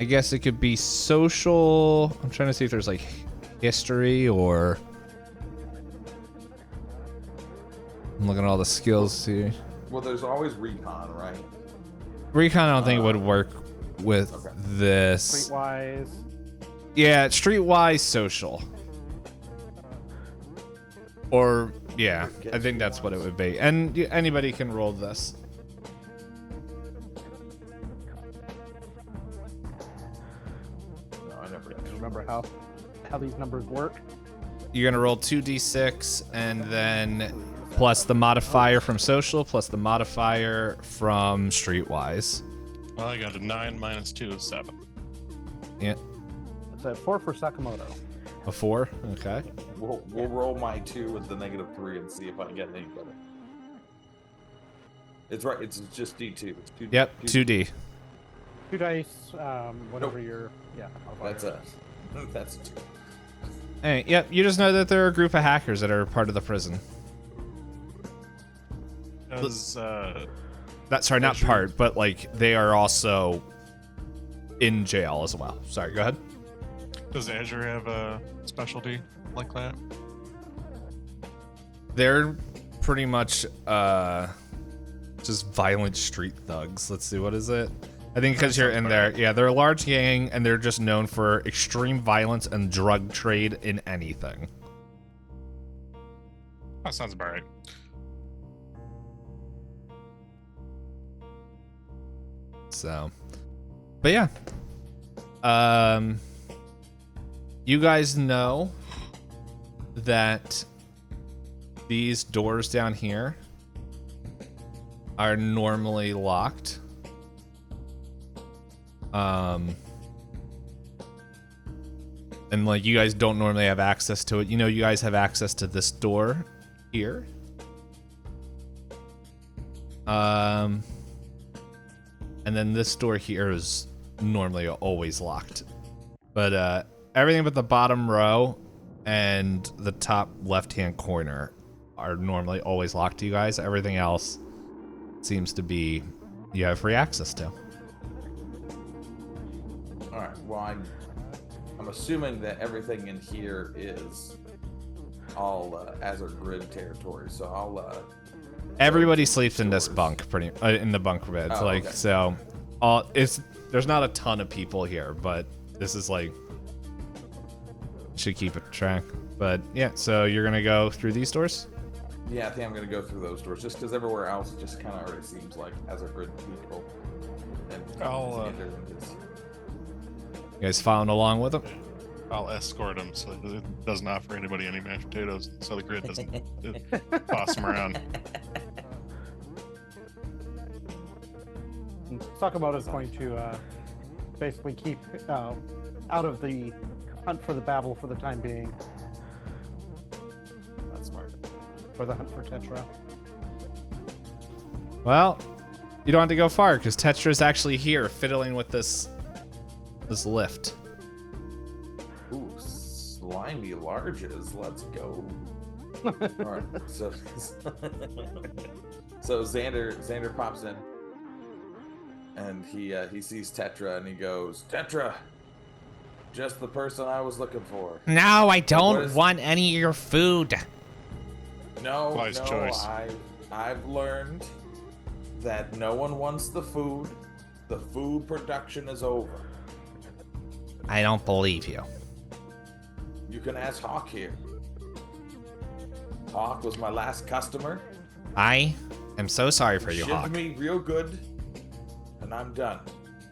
Speaker 1: I guess it could be social. I'm trying to see if there's like history or. I'm looking at all the skills here.
Speaker 2: Well, there's always recon, right?
Speaker 1: Recon, I don't think would work with
Speaker 2: Okay.
Speaker 1: this.
Speaker 4: Streetwise.
Speaker 1: Yeah, streetwise social. Or, yeah, I think that's what it would be. And anybody can roll this.
Speaker 2: No, I never.
Speaker 4: Remember how these numbers work?
Speaker 1: You're gonna roll 2d6 and then plus the modifier from social plus the modifier from streetwise.
Speaker 3: Well, I got a 9 minus 2 is 7.
Speaker 1: Yeah,
Speaker 4: It's a 4 for Sakamoto.
Speaker 1: a 4. Okay.
Speaker 2: We'll roll my 2 with the -3 and see if I can get any better. It's right. It's just D2. It's 2.
Speaker 1: Yep, 2d.
Speaker 4: 2 dice, whatever
Speaker 2: Nope.
Speaker 4: your
Speaker 2: That's a 2.
Speaker 1: Hey, yep, you just know that there are a group of hackers that are part of the prison.
Speaker 3: Does
Speaker 1: Sorry, not
Speaker 3: Azure-
Speaker 1: part, but like they are also in jail as well. Sorry, go ahead.
Speaker 3: does Azure have a specialty like that?
Speaker 1: They're pretty much just violent street thugs. Let's see, what is it? I think because you're in there. Yeah, they're a large gang and they're just known for extreme violence and drug trade in anything.
Speaker 3: That sounds about right.
Speaker 1: So, but yeah. You guys know that these doors down here are normally locked. And like you guys don't normally have access to it. You know, you guys have access to this door here. And then this door here is normally always locked. But everything but the bottom row and the top left-hand corner are normally always locked to you guys. Everything else seems to be you have free access to.
Speaker 2: All right. Well, I'm assuming that everything in here is all Azure Grid territory. So I'll.
Speaker 1: Everybody sleeps in this
Speaker 2: doors.
Speaker 1: bunk, in the bunk beds.
Speaker 2: Oh,
Speaker 1: like
Speaker 2: okay.
Speaker 1: so, there's not a ton of people here, but this is like should keep it track. But yeah, so you're gonna go through these doors?
Speaker 2: Yeah, I think I'm gonna go through those doors just because everywhere else just kind of already seems like has a good people. And Xander and his-
Speaker 1: You guys following along with them?
Speaker 3: I'll escort him so it doesn't offer anybody any mashed potatoes, so the grid doesn't toss them around.
Speaker 4: Sakamoto is going to basically keep out of the hunt for the Babel for the time being. That's smart. For the hunt for Tetra.
Speaker 1: Well, you don't have to go far because Tetra's actually here fiddling with this lift.
Speaker 2: Ooh, slimy larges. Let's go. All right, so Xander pops in, and he sees Tetra, and he goes, "Tetra, just the person I was looking for."
Speaker 1: No, I don't want any of your food.
Speaker 2: No,
Speaker 3: Wise
Speaker 2: no,
Speaker 3: choice.
Speaker 2: I've learned that no one wants the food. The food production is over.
Speaker 1: I don't believe you.
Speaker 2: You can ask Hawk here. Hawk was my last customer.
Speaker 1: I am so sorry for you,
Speaker 2: Shivved
Speaker 1: Hawk.
Speaker 2: me real good, and I'm done.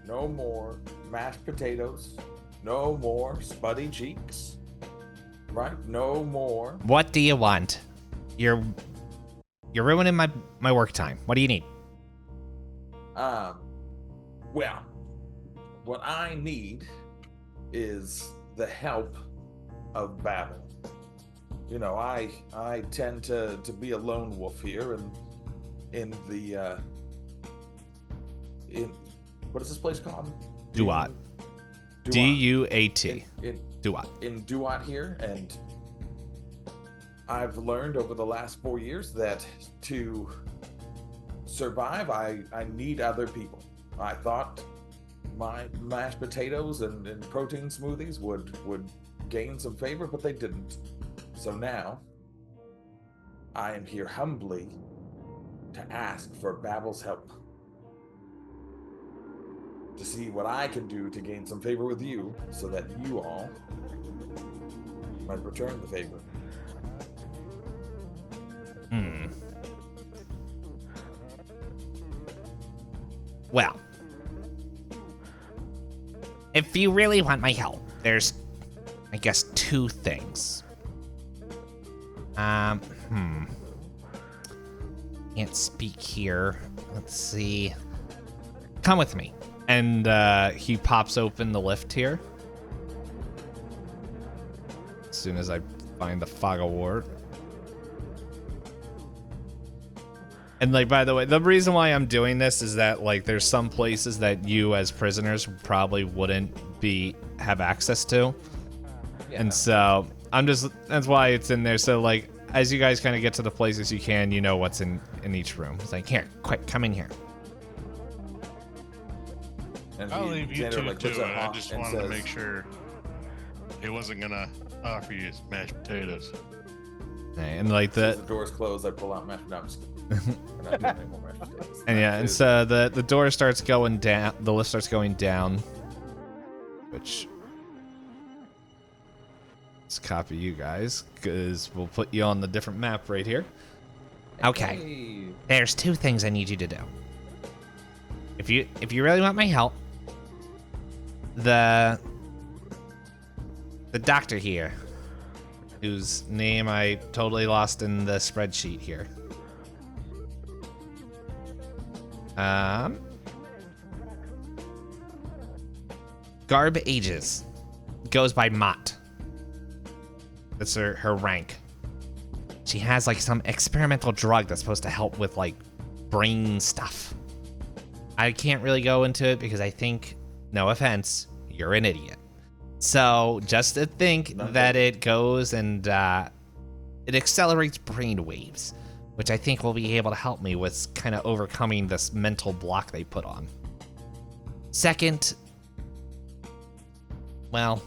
Speaker 2: No more mashed potatoes. No more spuddy cheeks. Right? No more.
Speaker 1: What do you want? You're ruining my work time. What do you need?
Speaker 2: Well, what I need is the help of Babel. You know, I tend to be a lone wolf here, and in what is this place called?
Speaker 1: Duat.
Speaker 2: Duat.
Speaker 1: D-U-A-T. Duat.
Speaker 2: In Duat here, and I've learned over the last 4 years that to survive, I need other people. I thought my mashed potatoes and protein smoothies would gain some favor, but they didn't. So now, I am here humbly to ask for Babel's help. To see what I can do to gain some favor with you, so that you all might return the favor.
Speaker 1: Well, if you really want my help, there's, I guess, 2 things. Can't speak here. Let's see. Come with me. And he pops open the lift here. As soon as I find the fog of war. And like, by the way, the reason why I'm doing this is that like there's some places that you as prisoners probably wouldn't have access to.
Speaker 2: Yeah.
Speaker 1: And so that's why it's in there. So like, as you guys kind of get to the places you can, you know what's in each room. It's like, here, quick, come in here.
Speaker 2: And
Speaker 3: I'll leave you
Speaker 2: Xander,
Speaker 3: two
Speaker 2: like,
Speaker 3: to
Speaker 2: puts
Speaker 3: it.
Speaker 2: a
Speaker 3: I
Speaker 2: hawk
Speaker 3: just
Speaker 2: and
Speaker 3: wanted to
Speaker 2: says-
Speaker 3: make sure he wasn't gonna offer you his mashed potatoes.
Speaker 1: And like
Speaker 2: As the doors close, I pull out mashed potatoes. We're not doing any more mashed potatoes.
Speaker 1: and yeah, and so the door starts going down. The lift starts going down, which let's copy you guys because we'll put you on the different map right here. Okay.
Speaker 2: Hey.
Speaker 1: There's 2 things I need you to do. If you really want my help, the doctor here, whose name I totally lost in the spreadsheet here. Garb Ages goes by Mott. That's her rank. She has like some experimental drug that's supposed to help with like brain stuff. I can't really go into it because I think, no offense, you're an idiot. So just to think that it goes and it accelerates brain waves, which I think will be able to help me with kind of overcoming this mental block they put on. Second, well,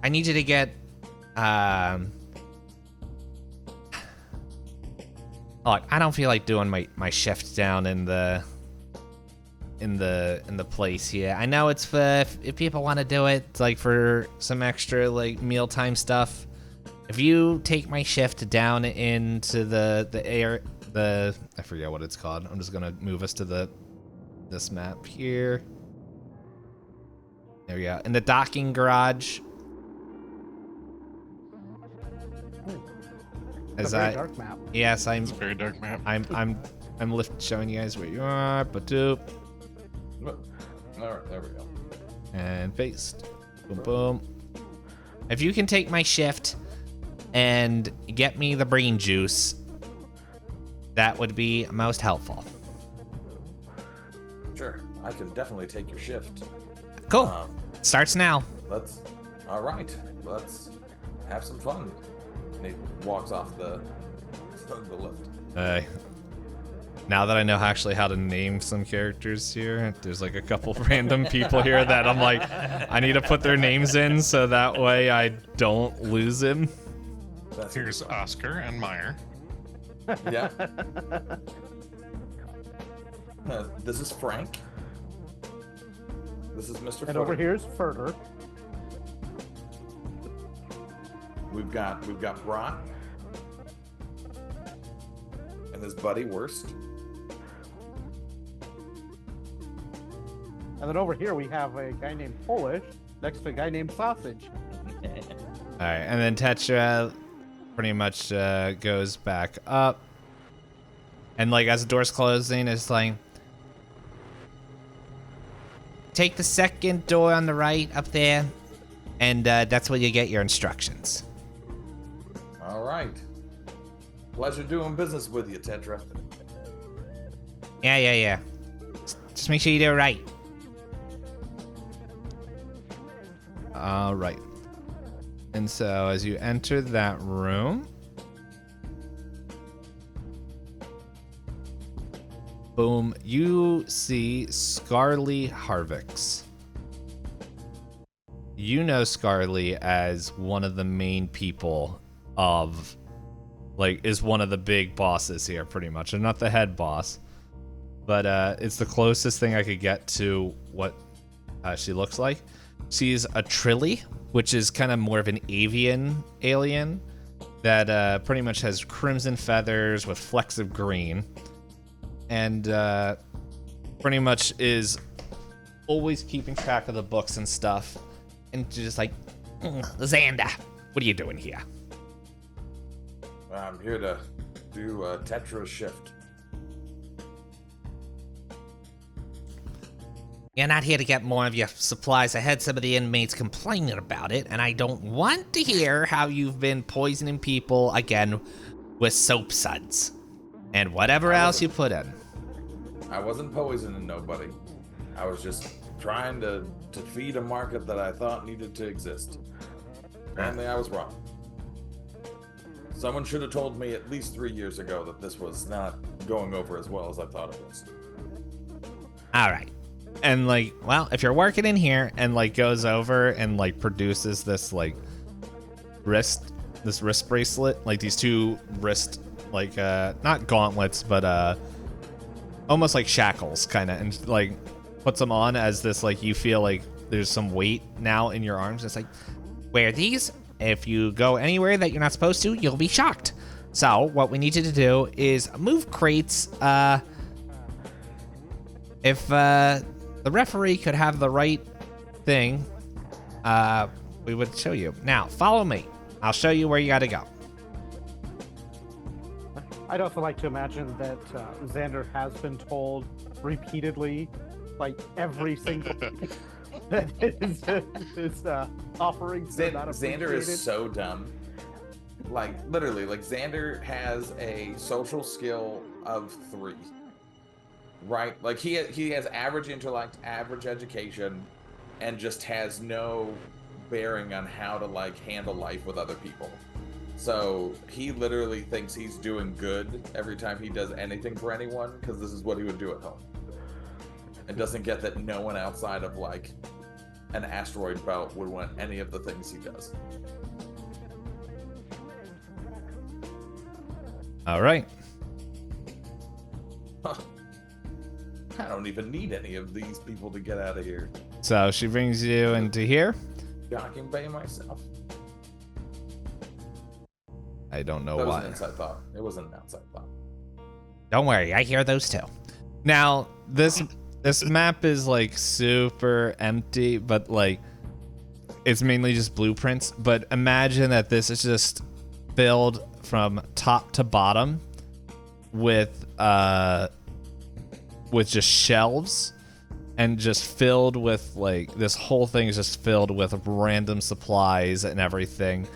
Speaker 1: I need you to get look, I don't feel like doing my shift down in the place here. I know it's for if people want to do it, like for some extra like mealtime stuff. if you take my shift down into the air, I forget what it's called. I'm just gonna move us to this map here. There we go. In the docking garage.
Speaker 4: It's a very dark map.
Speaker 1: Yes,
Speaker 3: It's a very dark map.
Speaker 1: I'm showing you guys where you are. All
Speaker 2: right, there we go.
Speaker 1: And paste. Boom, boom. If you can take my shift and get me the brain juice, that would be most helpful.
Speaker 2: Sure, I can definitely take your shift.
Speaker 1: Cool. Starts now.
Speaker 2: All right, let's have some fun. And he walks off the lift.
Speaker 1: Now that I know actually how to name some characters here, there's like a couple random people here that I'm like, I need to put their names in so that way I don't lose him.
Speaker 3: Here's Oscar and Meyer.
Speaker 2: Yeah. This is Frank. This is Mr.
Speaker 4: And over here's Furter.
Speaker 2: We've got Brock and his buddy Worst.
Speaker 4: And then over here we have a guy named Polish next to a guy named Sausage.
Speaker 1: All right, and then Tetra pretty much goes back up, and like as the door's closing, it's like, take the second door on the right up there, and that's where you get your instructions.
Speaker 2: All right. Pleasure doing business with you, Tetra.
Speaker 1: Yeah. Just make sure you do it right. All right. And so as you enter that room, boom, you see Scarly Harvix. You know Scarly as one of the main people of, like, is one of the big bosses here, pretty much. And not the head boss, but it's the closest thing I could get to what she looks like. She's a Trilly, which is kind of more of an avian alien that pretty much has crimson feathers with flecks of green, and pretty much is always keeping track of the books and stuff, and just like, Xander, what are you doing here?
Speaker 2: I'm here to do Tetra's shift.
Speaker 1: You're not here to get more of your supplies. I had some of the inmates complaining about it, and I don't want to hear how you've been poisoning people again with soap suds and whatever else you put in.
Speaker 2: I wasn't poisoning nobody. I was just trying to feed a market that I thought needed to exist. Apparently I was wrong. Someone should have told me at least 3 years ago that this was not going over as well as I thought it was.
Speaker 1: All right. And like, well, if you're working in here and like goes over and like produces this like wrist bracelet, like these two wrist, like not gauntlets, but almost like shackles kind of, and like puts them on as this, like, you feel like there's some weight now in your arms. It's like, wear these. If you go anywhere that you're not supposed to, you'll be shocked. So what we need you to do is move crates. If the referee could have the right thing, we would show you. Now, follow me. I'll show you where you gotta go.
Speaker 4: I'd also like to imagine that Xander has been told repeatedly, like every single that his offerings are not
Speaker 2: Xander
Speaker 4: appreciated.
Speaker 2: is so dumb. Like, literally, like, Xander has a social skill of 3. Right? Like, he has average intellect, average education, and just has no bearing on how to, like, handle life with other people. So he literally thinks he's doing good every time he does anything for anyone, because this is what he would do at home. And doesn't get that no one outside of, like, an asteroid belt would want any of the things he does.
Speaker 1: All right.
Speaker 2: Huh. I don't even need any of these people to get out of here.
Speaker 1: So she brings you into here.
Speaker 2: Docking bay myself.
Speaker 1: I don't know
Speaker 2: That was
Speaker 1: why.
Speaker 2: an inside thought. It wasn't an outside thought.
Speaker 1: Don't worry, I hear those too. Now, this map is like super empty, but like it's mainly just blueprints. But imagine that this is just filled from top to bottom with just shelves, and just filled with like this whole thing is just filled with random supplies and everything.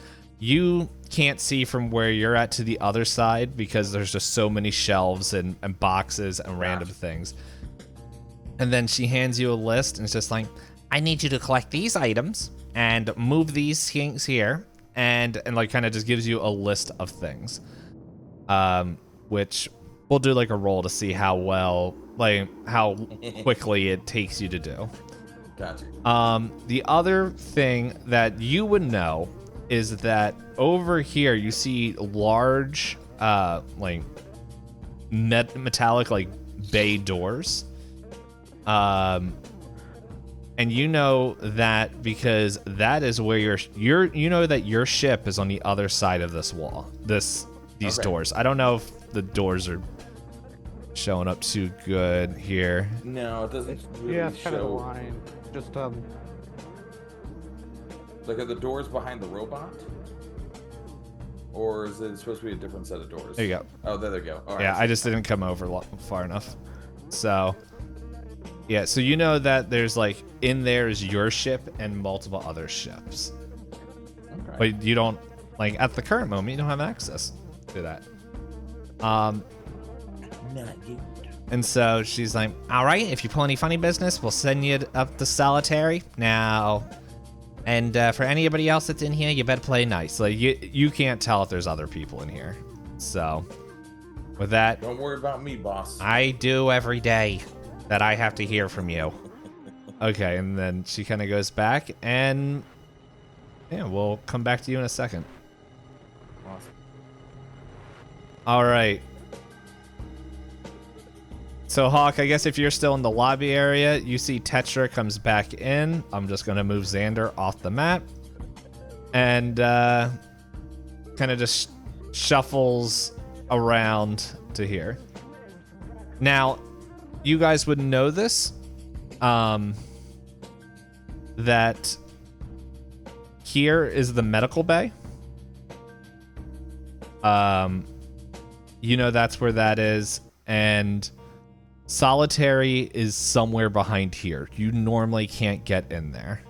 Speaker 1: You can't see from where you're at to the other side because there's just so many shelves and boxes and random things. And then she hands you a list and it's just like, I need you to collect these items and move these things here, and like kind of just gives you a list of things. Which we'll do like a roll to see how well, like how quickly it takes you to do.
Speaker 2: Gotcha.
Speaker 1: The other thing that you would know is that over here you see large like metallic like bay doors. And you know that because that is where you know that your ship is on the other side of this wall. These doors. I don't know if the doors are showing up too good here.
Speaker 2: No, it doesn't really
Speaker 4: Yeah, it's kind of the
Speaker 2: show.
Speaker 4: line. Just
Speaker 2: Like, are the doors behind the robot? Or is it supposed to be a different set of doors?
Speaker 1: There you go.
Speaker 2: Oh, there they go. All right.
Speaker 1: Yeah, I just didn't come over far enough. So, yeah, so you know that there's like in there is your ship and multiple other ships.
Speaker 2: Okay.
Speaker 1: But you don't, like, at the current moment, you don't have access to that.
Speaker 2: Not you.
Speaker 1: And so she's like, all right, if you pull any funny business, we'll send you up to solitary now. And for anybody else that's in here, you better play nice. Like, you can't tell if there's other people in here. So, with that,
Speaker 2: Don't worry about me, boss.
Speaker 1: I do every day that I have to hear from you. Okay, and then she kind of goes back, and yeah, we'll come back to you in a second.
Speaker 2: Awesome.
Speaker 1: All right. So, Hawk, I guess if you're still in the lobby area, you see Tetra comes back in. I'm just going to move Xander off the map. And kind of just shuffles around to here. Now, you guys would know this. That here is the medical bay. You know that's where that is. And solitary is somewhere behind here. You normally can't get in there.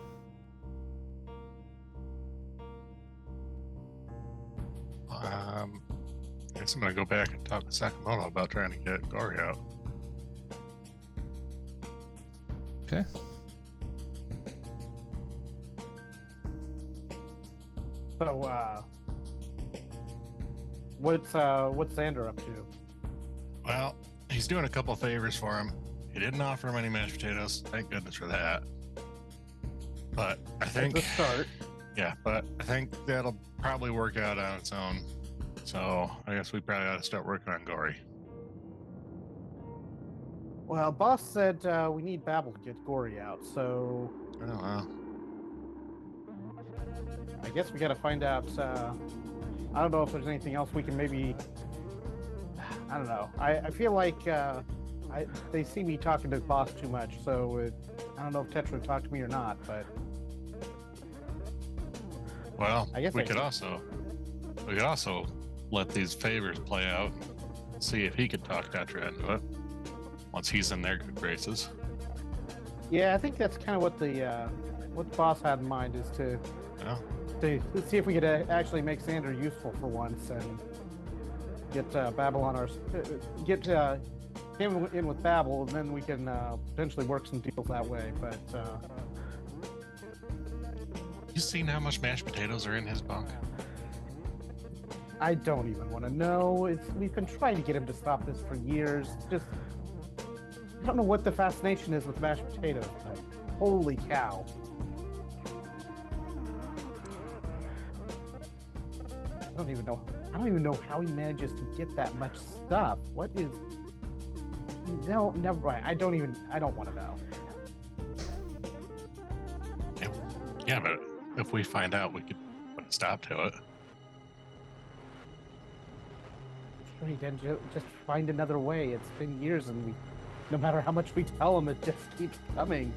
Speaker 3: I guess I'm gonna go back and talk to Sakamoto about trying to get Gory out.
Speaker 1: Okay.
Speaker 4: so. What's Xander up to?
Speaker 3: Well, he's doing a couple favors for him. He didn't offer him any mashed potatoes. Thank goodness for that. But I think,
Speaker 4: That's a start.
Speaker 3: yeah, but I think that'll probably work out on its own. So I guess we probably ought to start working on Gory.
Speaker 4: Well, boss said we need Babel to get Gory out, so
Speaker 3: I don't know.
Speaker 4: I guess we got to find out. I don't know if there's anything else we can maybe. I don't know. I feel like they see me talking to boss too much, so I don't know if Tetra would talk to me or not. But
Speaker 3: Well,
Speaker 4: I guess
Speaker 3: we could also let these favors play out, see if he could talk Tetra into it once he's in their good graces.
Speaker 4: yeah, I think that's kind of what the boss had in mind is to
Speaker 3: Yeah.
Speaker 4: see if we could actually make Xander useful for once and get Babel on our get him in with Babel, and then we can potentially work some deals that way. But
Speaker 3: You seen how much mashed potatoes are in his bunk?
Speaker 4: I don't even want to know. We've been trying to get him to stop this for years. Just I don't know what the fascination is with mashed potatoes. But holy cow! I don't even know how he manages to get that much stuff. What is? No, never mind. I don't want to know.
Speaker 3: Yeah, but if we find out, we could put a stop to it.
Speaker 4: frustrating. Just find another way. It's been years, and no matter how much we tell them, it just keeps coming.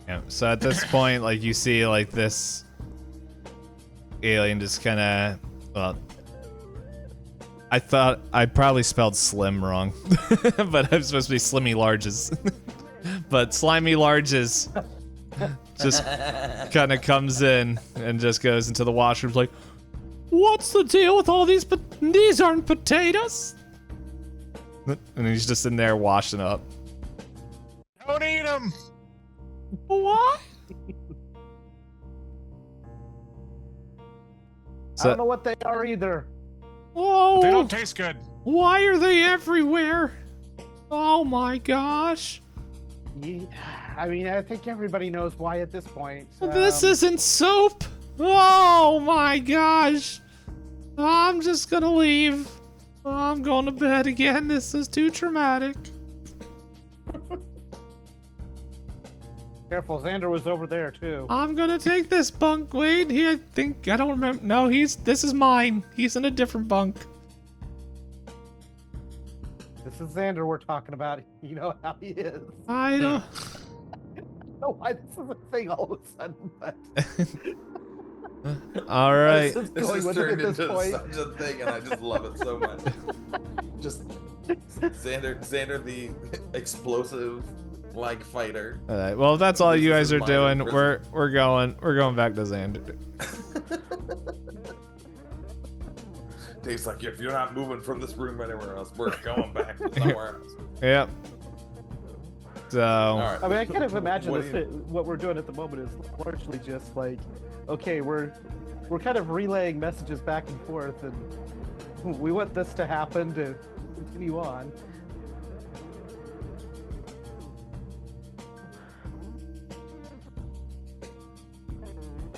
Speaker 1: Yeah. So at this point, like you see, like this alien just kind of, well, I thought I probably spelled slim wrong, but I'm supposed to be Slimmy Larges. But Slimy Larges just kind of comes in and just goes into the washroom like, what's the deal with all these, but these aren't potatoes? And he's just in there washing up.
Speaker 3: Don't eat them.
Speaker 1: What?
Speaker 4: I don't know what they are either.
Speaker 1: Whoa.
Speaker 3: They don't taste good.
Speaker 1: Why are they everywhere? Oh my gosh.
Speaker 4: Yeah, I mean, I think everybody knows why at this point.
Speaker 1: This isn't soap. Oh my gosh. I'm just gonna leave. I'm going to bed again. This is too traumatic.
Speaker 4: Careful, Xander was over there too.
Speaker 1: I'm gonna take this bunk. Wait, I don't remember. No, this is mine. He's in a different bunk.
Speaker 4: This is Xander we're talking about. You know how he is.
Speaker 1: I don't.
Speaker 4: I don't know why this is a thing all of a sudden, but
Speaker 1: All right.
Speaker 2: This
Speaker 4: going
Speaker 2: has
Speaker 4: with it
Speaker 2: turned
Speaker 4: at this
Speaker 2: into
Speaker 4: point.
Speaker 2: such a thing, and I just love it so much. Just Xander the explosive like fighter.
Speaker 1: All right. Well, if that's all you guys are
Speaker 2: Minor
Speaker 1: doing,
Speaker 2: prison.
Speaker 1: we're going back to Xander.
Speaker 2: Dave's like, if you're not moving from this room anywhere else, we're going back to somewhere else.
Speaker 1: Yep. So.
Speaker 2: All right.
Speaker 4: I mean, I kind of imagine
Speaker 2: What
Speaker 4: this,
Speaker 2: do you-
Speaker 4: what we're doing at the moment is largely just like, okay, we're kind of relaying messages back and forth, and we want this to happen to continue on.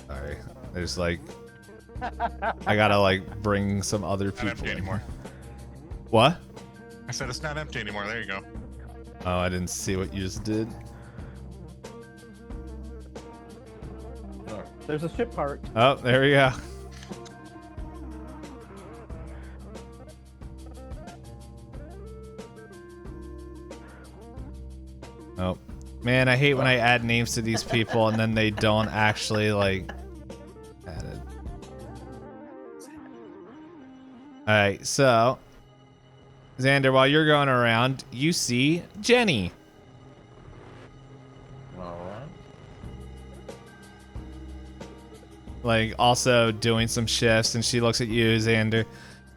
Speaker 1: Sorry. There's like. I gotta like bring some other
Speaker 3: Not
Speaker 1: people
Speaker 3: empty
Speaker 1: in.
Speaker 3: anymore.
Speaker 1: What?
Speaker 3: I said it's not empty anymore. There you go.
Speaker 1: Oh, I didn't see what you just did.
Speaker 4: There's a ship part.
Speaker 1: Oh, there we go. Oh, man, I hate when I add names to these people and then they don't actually like add it. All right, so Xander, while you're going around, you see Jenny.
Speaker 2: All right.
Speaker 1: Like also doing some shifts, and she looks at you, Xander.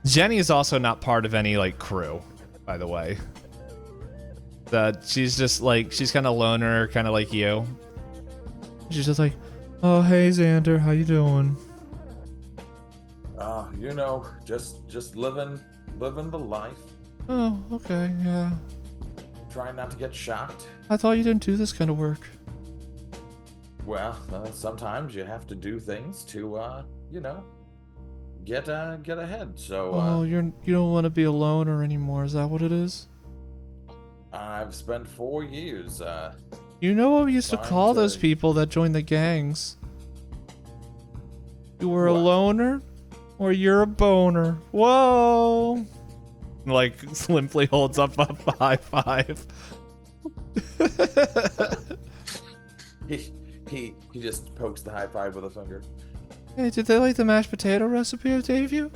Speaker 1: Jenny is also not part of any like crew, by the way. She's just like, she's kind of loner, kind of like you. She's just like, oh hey Xander, how you doing?
Speaker 2: You know, just living the life.
Speaker 1: Oh, okay, yeah.
Speaker 2: Trying not to get shocked.
Speaker 1: I thought you didn't do this kind of work.
Speaker 2: Well, sometimes you have to do things to, you know, get ahead. So
Speaker 1: Oh, you don't want to be a loner anymore. Is that what it is?
Speaker 2: I've spent 4 years.
Speaker 1: You know what we used to
Speaker 2: Trying
Speaker 1: call
Speaker 2: to-
Speaker 1: those people that joined the gangs? You were a
Speaker 2: What?
Speaker 1: loner, or you're a boner. Whoa! Like limply holds up a high five.
Speaker 2: He just pokes the high five with a finger.
Speaker 1: Hey, did they like the mashed potato recipe I gave you?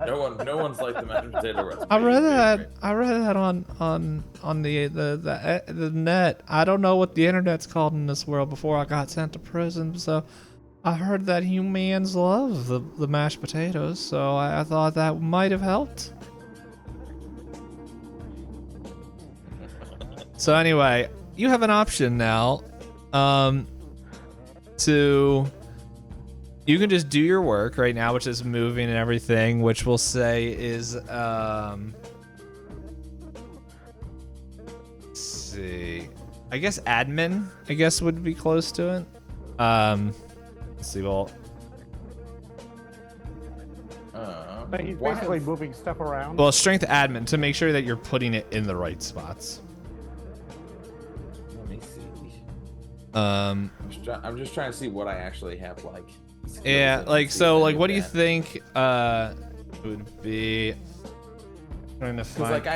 Speaker 2: No one's like the mashed potato recipe.
Speaker 1: I read that. I read that on the net. I don't know what the internet's called in this world before I got sent to prison. So I heard that humans love the mashed potatoes. So I thought that might have helped. So anyway, you have an option now. You can just do your work right now, which is moving and everything, which we'll say is let's see. I guess admin, I guess, would be close to it. Let's see, well,
Speaker 4: But he's
Speaker 2: why
Speaker 4: basically
Speaker 2: have-
Speaker 4: moving stuff around.
Speaker 1: well, strength admin to make sure that you're putting it in the right spots.
Speaker 2: Let me see.
Speaker 1: Um,
Speaker 2: I'm just trying to see what I actually have like
Speaker 1: Yeah, like, so, like, what do you think would be trying to
Speaker 2: Because
Speaker 1: find
Speaker 2: like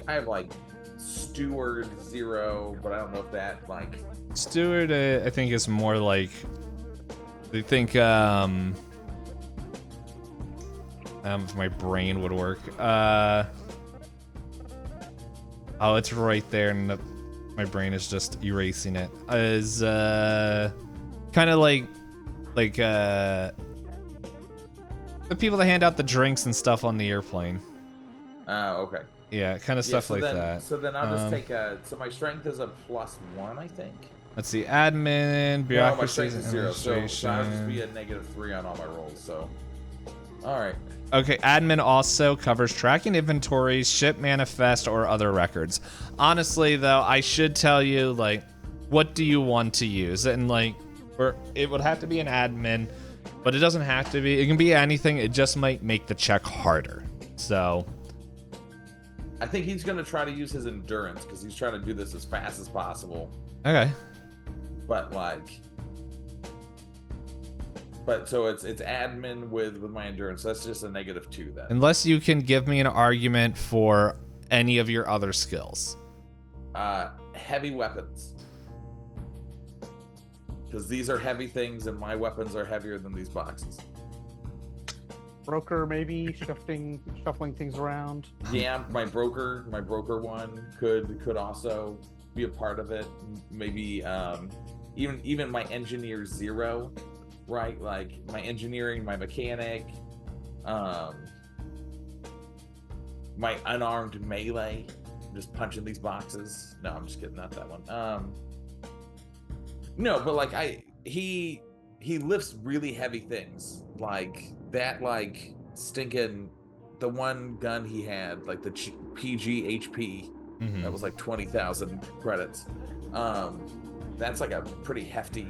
Speaker 2: I have like Steward 0, but I don't know if that like
Speaker 1: Steward? I think is more like I think if my brain would work. Oh, it's right there, and my brain is just erasing it. Is kind of like the people that hand out the drinks and stuff on the airplane.
Speaker 2: okay.
Speaker 1: Yeah, kind of stuff like that.
Speaker 2: So then I'll just take so my strength is a +1, I think.
Speaker 1: Let's see, admin,
Speaker 2: No, my
Speaker 1: bureaucracy,
Speaker 2: strength is 0, so I'll just
Speaker 1: administration.
Speaker 2: be a -3 on all my rolls. So, all right.
Speaker 1: Okay, admin also covers tracking inventories, ship manifest, or other records. Honestly, though, I should tell you, like, what do you want to use? And, like, or it would have to be an admin, but it doesn't have to be. It can be anything. It just might make the check harder. So,
Speaker 2: I think he's gonna try to use his endurance because he's trying to do this as fast as possible.
Speaker 1: okay.
Speaker 2: But like, so it's admin with my endurance. So that's just a -2 then.
Speaker 1: Unless you can give me an argument for any of your other skills.
Speaker 2: Heavy weapons. Because these are heavy things, and my weapons are heavier than these boxes.
Speaker 4: Broker, maybe shuffling things around.
Speaker 2: Yeah, my broker one could also be a part of it. Maybe even my engineer 0, right? Like my engineering, my mechanic, my unarmed melee, just punching these boxes. No, I'm just kidding, not that one. No, but like he lifts really heavy things, like that, like stinking the one gun he had, like the PG HP, that was like 20,000 credits. That's like a pretty hefty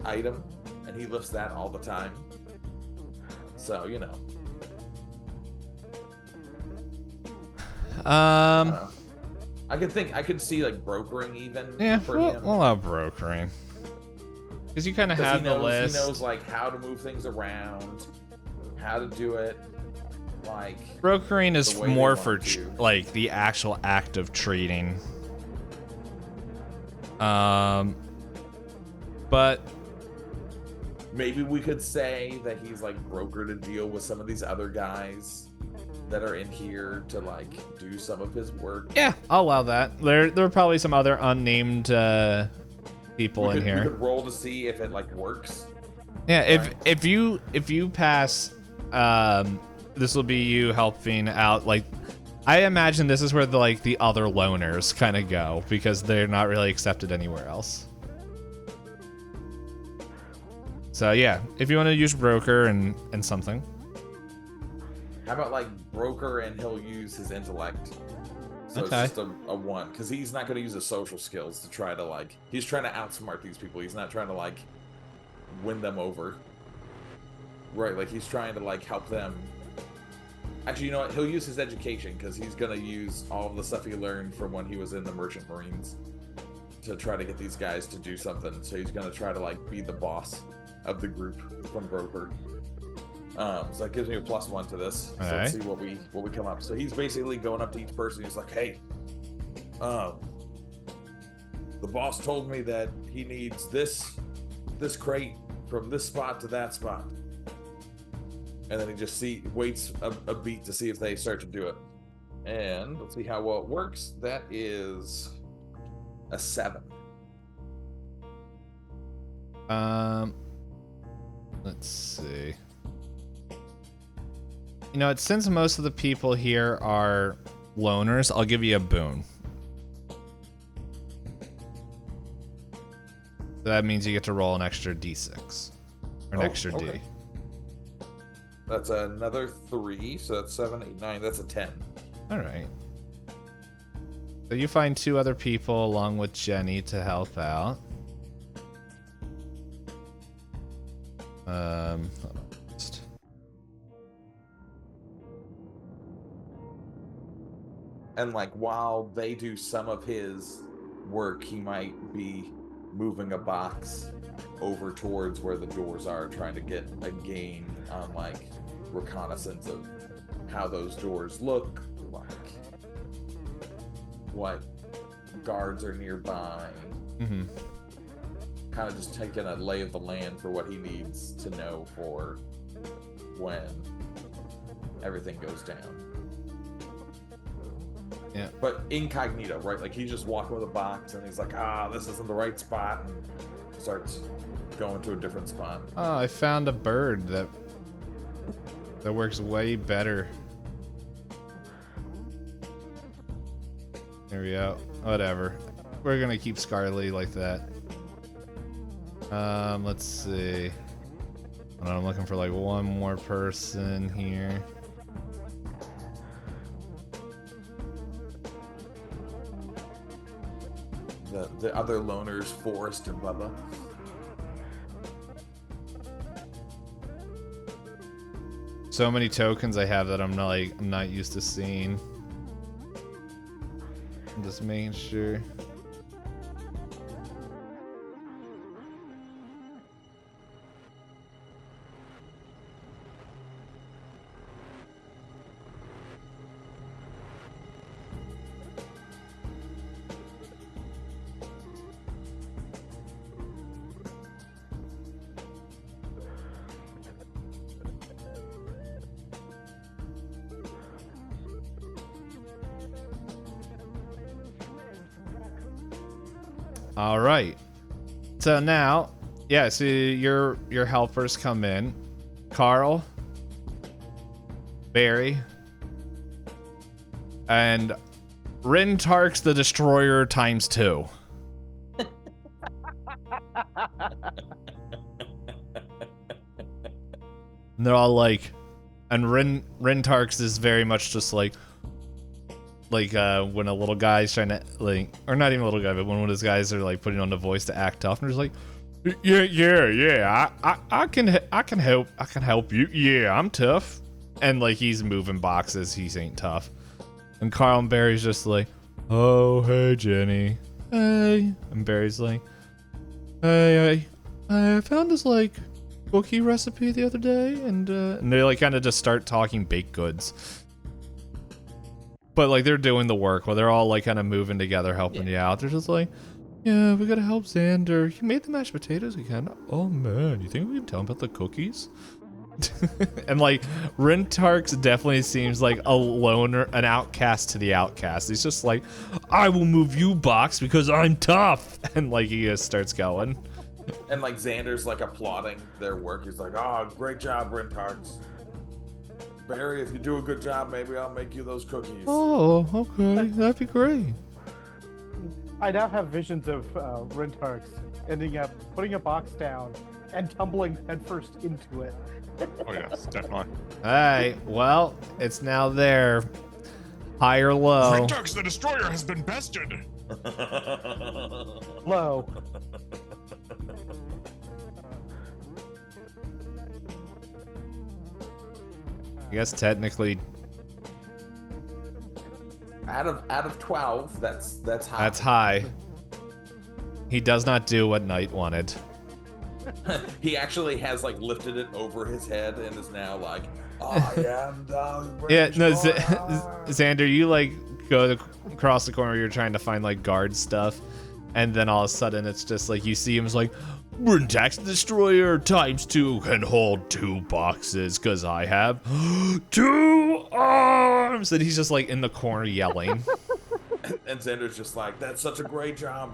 Speaker 2: item, and he lifts that all the time. So you know. I could see like brokering even.
Speaker 1: Yeah,
Speaker 2: for
Speaker 1: we'll
Speaker 2: him.
Speaker 1: allow brokering. Because you kind of have the list.
Speaker 2: He knows like how to move things around, how to do it. Like
Speaker 1: Brokering is
Speaker 2: the way they
Speaker 1: more
Speaker 2: want
Speaker 1: for
Speaker 2: to.
Speaker 1: like the actual act of trading. But
Speaker 2: maybe we could say that he's like brokered a deal with some of these other guys that are in here to like do some of his work.
Speaker 1: yeah, I'll allow that. There are probably some other unnamed people in here.
Speaker 2: We could roll to see if it like works.
Speaker 1: Yeah,
Speaker 2: Right.
Speaker 1: if you pass, this will be you helping out. Like, I imagine this is where the other loners kind of go because they're not really accepted anywhere else. So yeah, if you want to use broker and something.
Speaker 2: How about like broker and he'll use his intellect? So
Speaker 1: Okay.
Speaker 2: it's just a 1, because he's not going to use his social skills to try to like. He's trying to outsmart these people. He's not trying to like win them over. Right, like he's trying to like help them. Actually, you know what? He'll use his education because he's going to use all of the stuff he learned from when he was in the Merchant Marines to try to get these guys to do something. So he's going to try to like be the boss of the group from broker. So that gives me a +1 to this. So let's see what we come up. So he's basically going up to each person. He's like, "Hey, the boss told me that he needs this crate from this spot to that spot," and then he just waits a beat to see if they start to do it. And let's see how well it works. That is a 7.
Speaker 1: Let's see. You know, since most of the people here are loners, I'll give you a boon. So that means you get to roll an extra d6. Or an extra D.
Speaker 2: okay. That's another 3, so that's 7, 8, 9. That's a 10.
Speaker 1: Alright. So you find 2 other people along with Jenny to help out. Hold on.
Speaker 2: And like while they do some of his work, he might be moving a box over towards where the doors are, trying to get a gain on like reconnaissance of how those doors look, like what guards are nearby.
Speaker 1: Mm-hmm.
Speaker 2: Kind of just taking a lay of the land for what he needs to know for when everything goes down.
Speaker 1: Yeah.
Speaker 2: But incognito, right? Like he's just walking with a box and he's like, this isn't the right spot, and starts going to a different spot.
Speaker 1: Oh, I found a bird that works way better. There we go. Whatever. We're gonna keep Scarly like that. Let's see. Hold on, I'm looking for like one more person here.
Speaker 2: The other loners, Forrest and Bubba.
Speaker 1: So many tokens I have that I'm not used to seeing. I'm just making sure. All right. So now, yeah, so your helpers come in. Carl, Barry, and Rintarks the Destroyer ×2. And they're all like, and Rintarks is very much just like when a little guy's trying to like, or not even a little guy, but when one of those guys are like putting on the voice to act tough, and they're just like, yeah, I can help you. Yeah, I'm tough. And like he's moving boxes, he ain't tough. And Carl and Barry's just like, oh hey Jenny, hey. And Barry's like, hey, I found this like cookie recipe the other day, and they like kind of just start talking baked goods. But like they're doing the work while they're all like kind of moving together, helping you out. They're just like, yeah, we gotta help Xander. He made the mashed potatoes again. Oh man, you think we can tell him about the cookies? And like Rintarks definitely seems like a loner, an outcast to the outcast. He's just like, I will move you, box, because I'm tough. And like he just starts going.
Speaker 2: And like Xander's like applauding their work. He's like, great job, Rintarks. Barry, if you do a good job, maybe I'll make you those cookies.
Speaker 1: Oh, okay, that'd be great.
Speaker 4: I now have visions of Rintarks ending up putting a box down and tumbling headfirst into it.
Speaker 3: Oh yes, definitely.
Speaker 1: Alright, well, it's now there. High or low?
Speaker 3: Rintarks the Destroyer has been bested.
Speaker 4: Low.
Speaker 1: I guess technically
Speaker 2: out of 12, that's high.
Speaker 1: that's high. He does not do what Knight wanted.
Speaker 2: He actually has like lifted it over his head and is now like, I am the
Speaker 1: Yeah, no,
Speaker 2: Destroyer."
Speaker 1: Xander, you like go across the corner. You're trying to find like guard stuff, and then all of a sudden it's just like you see him is like, Rintarks the Destroyer ×2 can hold 2 boxes because I have 2 arms, and he's just like in the corner yelling.
Speaker 2: And Xander's just like, that's such a great job.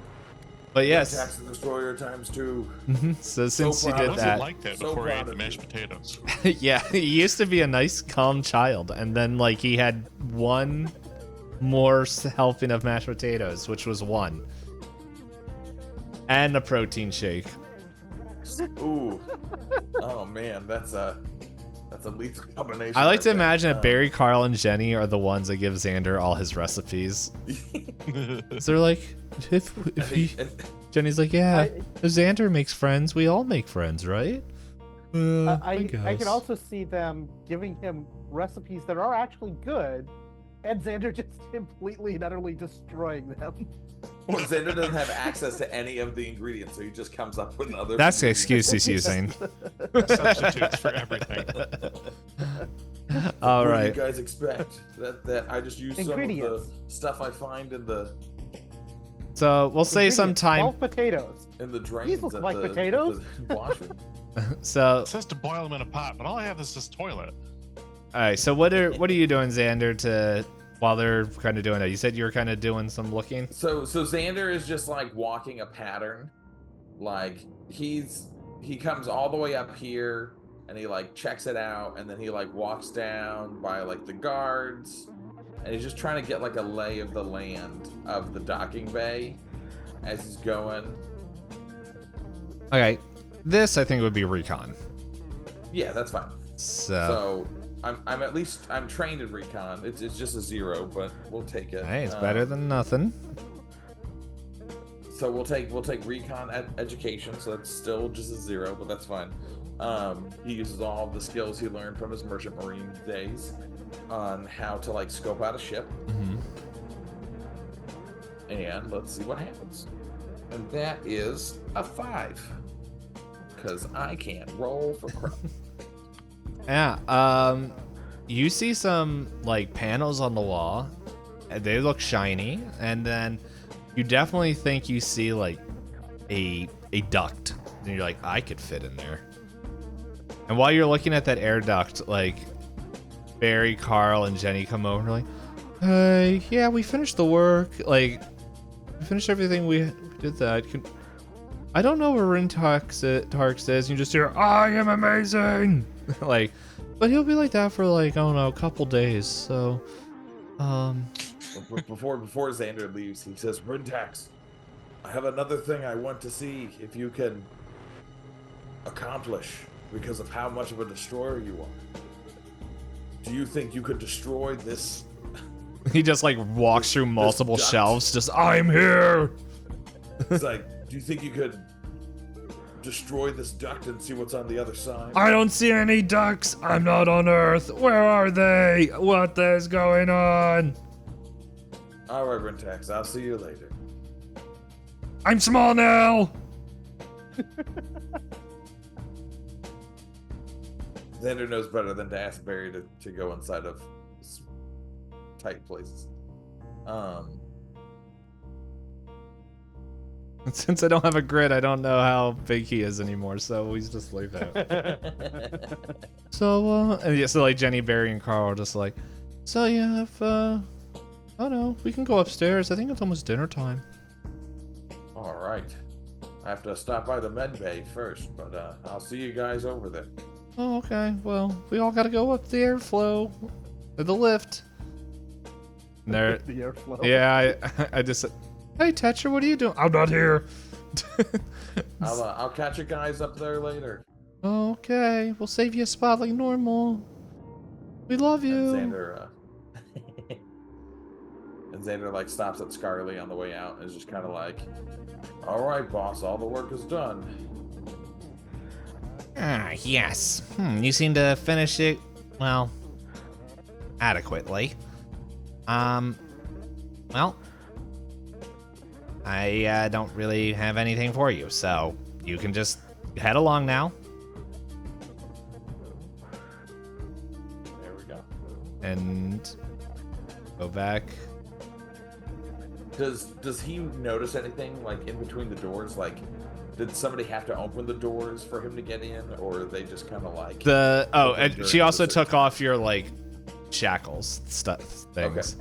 Speaker 1: But yes,
Speaker 2: Rintarks the Destroyer ×2.
Speaker 1: so since you
Speaker 2: proud.
Speaker 1: did
Speaker 3: I wasn't
Speaker 1: that,
Speaker 3: like that
Speaker 2: So
Speaker 3: before I
Speaker 2: proud
Speaker 3: ate the
Speaker 2: of
Speaker 3: mashed
Speaker 2: you.
Speaker 3: potatoes.
Speaker 1: yeah, he used to be a nice, calm child, and then like he had one more helping of mashed potatoes, which was 1, and a protein shake.
Speaker 2: Ooh. Oh man, that's a lethal combination.
Speaker 1: I like to
Speaker 2: right there.
Speaker 1: imagine that Barry, Carl, and Jenny are the ones that give Xander all his recipes. So they're like, if he, Jenny's like, yeah, if Xander makes friends, we all make friends, right?
Speaker 4: I
Speaker 1: guess.
Speaker 4: can also see them giving him recipes that are actually good, and Xander just completely and utterly destroying them.
Speaker 2: Well, Xander doesn't have access to any of the ingredients, so he just comes up with other.
Speaker 1: That's the excuse he's using.
Speaker 3: Substitutes for everything.
Speaker 1: All
Speaker 2: What do you
Speaker 1: right.
Speaker 2: guys expect? That I just use some of the
Speaker 4: Ingredients.
Speaker 2: stuff I find in the
Speaker 1: So we'll say
Speaker 4: Ingredients,
Speaker 1: sometime.
Speaker 4: 12 potatoes.
Speaker 2: drains
Speaker 4: look
Speaker 2: at
Speaker 4: like
Speaker 2: the,
Speaker 4: potatoes.
Speaker 2: at the washroom.
Speaker 1: So
Speaker 3: It says to boil them in a pot, but all I have is this toilet.
Speaker 1: all right. So what are you doing, Xander? While they're kind of doing it, you said you were kind of doing some looking.
Speaker 2: So Xander is just like walking a pattern, like he comes all the way up here and he like checks it out, and then he like walks down by like the guards, and he's just trying to get like a lay of the land of the docking bay as he's going.
Speaker 1: Okay. This I think would be recon.
Speaker 2: Yeah, that's fine.
Speaker 1: So,
Speaker 2: So I'm trained in recon. It's just a 0, but we'll take it.
Speaker 1: hey, it's better than nothing.
Speaker 2: So we'll take recon education. So that's still just a 0, but that's fine. He uses all of the skills he learned from his merchant marine days on how to like scope out a ship.
Speaker 1: Mhm.
Speaker 2: And let's see what happens. And that is a 5, because I can't roll for crap.
Speaker 1: Yeah. You see some like panels on the wall, and they look shiny, and then you definitely think you see like a duct, and you're like, I could fit in there. And while you're looking at that air duct, like Barry, Carl, and Jenny come over and are like, hey, yeah, we finished the work. Like, we finished everything. We did that. I don't know where Rintarx is. You just hear, I am amazing. Like, but he'll be like that for like, I don't know, a couple days. So,
Speaker 2: Before Xander leaves, he says, Rintax, I have another thing I want to see if you can accomplish because of how much of a destroyer you are. Do you think you could destroy this?
Speaker 1: he just like walks through multiple
Speaker 2: duct.
Speaker 1: shelves. Just, I'm here.
Speaker 2: It's like, do you think you could destroy this duct and see what's on the other side?
Speaker 1: I don't see any ducks. I'm not on Earth. Where are they? What is going on?
Speaker 2: All right, Rintax, I'll see you later.
Speaker 1: I'm small now.
Speaker 2: Xander knows better than to ask Barry to go inside of tight places.
Speaker 1: Since I don't have a grid, I don't know how big he is anymore, so we just leave that. So, and yeah, so like Jenny, Barry, and Carl are just like, so yeah, if, I don't know, we can go upstairs. I think it's almost dinner time.
Speaker 2: All right. I have to stop by the med bay first, but I'll see you guys over there.
Speaker 1: Oh, okay. Well, we all gotta go up the airflow, or the lift. And they're,
Speaker 4: The airflow.
Speaker 1: yeah, I just said, hey, Tetcher, what are you doing? I'm not here.
Speaker 2: I'll catch you guys up there later.
Speaker 1: Okay, we'll save you a spot like normal. We love you.
Speaker 2: And Xander like stops at Scarly on the way out and is just kind of like, all right, boss, all the work is done.
Speaker 1: Ah, yes. You seem to finish it, well, adequately. Well, I don't really have anything for you, so you can just head along now.
Speaker 2: There we go.
Speaker 1: And go back.
Speaker 2: Does he notice anything like in between the doors? Like, did somebody have to open the doors for him to get in, or are they just kind of like
Speaker 1: And
Speaker 2: during
Speaker 1: she also
Speaker 2: the
Speaker 1: took off your like shackles stuff things.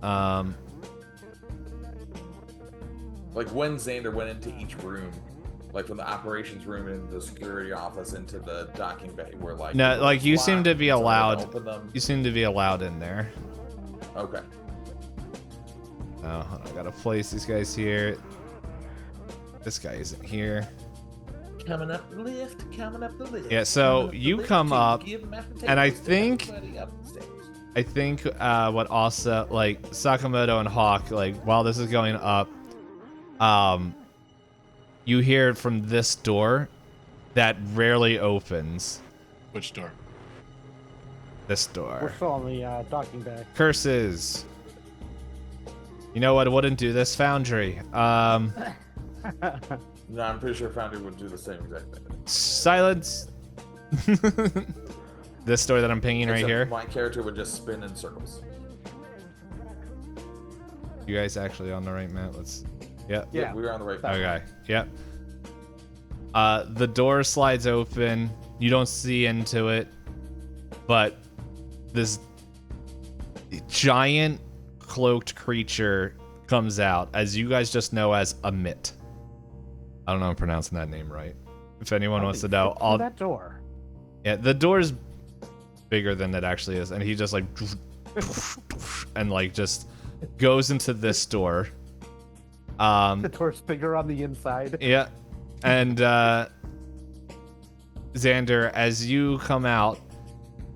Speaker 2: Okay. Like when Xander went into each room, like from the operations room into the security office into the docking bay, where like
Speaker 1: No, like you seem to be
Speaker 2: somebody
Speaker 1: allowed.
Speaker 2: open them.
Speaker 1: You seem to be allowed in there.
Speaker 2: Okay.
Speaker 1: Oh, hold on, I gotta place these guys here. This guy isn't here.
Speaker 2: Coming up the lift, coming up the lift.
Speaker 1: Yeah, so
Speaker 2: coming up the
Speaker 1: you
Speaker 2: lift,
Speaker 1: come
Speaker 2: to
Speaker 1: up,
Speaker 2: give mashed
Speaker 1: and I
Speaker 2: potatoes to
Speaker 1: think-
Speaker 2: everybody up the stairs.
Speaker 1: I think what also like Sakamoto and Hawk, like while this is going up, you hear it from this door that rarely opens.
Speaker 3: Which door?
Speaker 1: This
Speaker 4: We're
Speaker 1: door.
Speaker 4: still on the docking bay.
Speaker 1: Curses. You know what? I wouldn't do this, Foundry.
Speaker 2: No, I'm pretty sure Foundry would do the same exact thing.
Speaker 1: Silence. This door that I'm pinging right
Speaker 2: Except
Speaker 1: here.
Speaker 2: My character would just spin in circles.
Speaker 1: You guys actually on the right map? Let's. Yeah.
Speaker 4: Yeah.
Speaker 2: We were on the right path.
Speaker 1: Okay. Yep. The door slides open. You don't see into it, but this giant cloaked creature comes out, as you guys just know as a Mitt. I don't know if I'm pronouncing that name right. If anyone wants to know,
Speaker 4: Through that door.
Speaker 1: yeah, the door's bigger than it actually is, and he just like and like just goes into this door.
Speaker 4: The door's bigger on the inside.
Speaker 1: Yeah, and Xander, as you come out,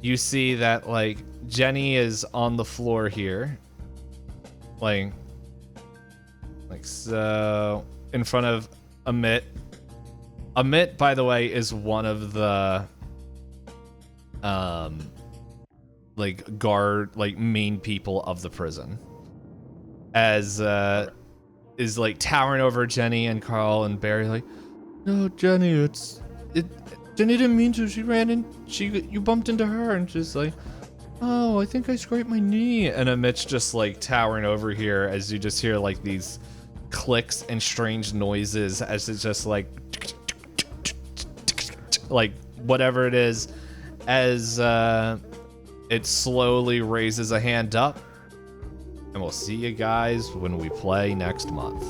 Speaker 1: you see that like Jenny is on the floor here, like so, in front of Amit. Amit, by the way, is one of the like guard, like main people of the prison. As is like towering over Jenny and Carl and Barry, like, no, Jenny, Jenny didn't mean to. She ran in. You bumped into her, and she's like, oh, I think I scraped my knee. And Amit's just like towering over here, as you just hear like these clicks and strange noises, as it's just like whatever it is, as it slowly raises a hand up. And we'll see you guys when we play next month.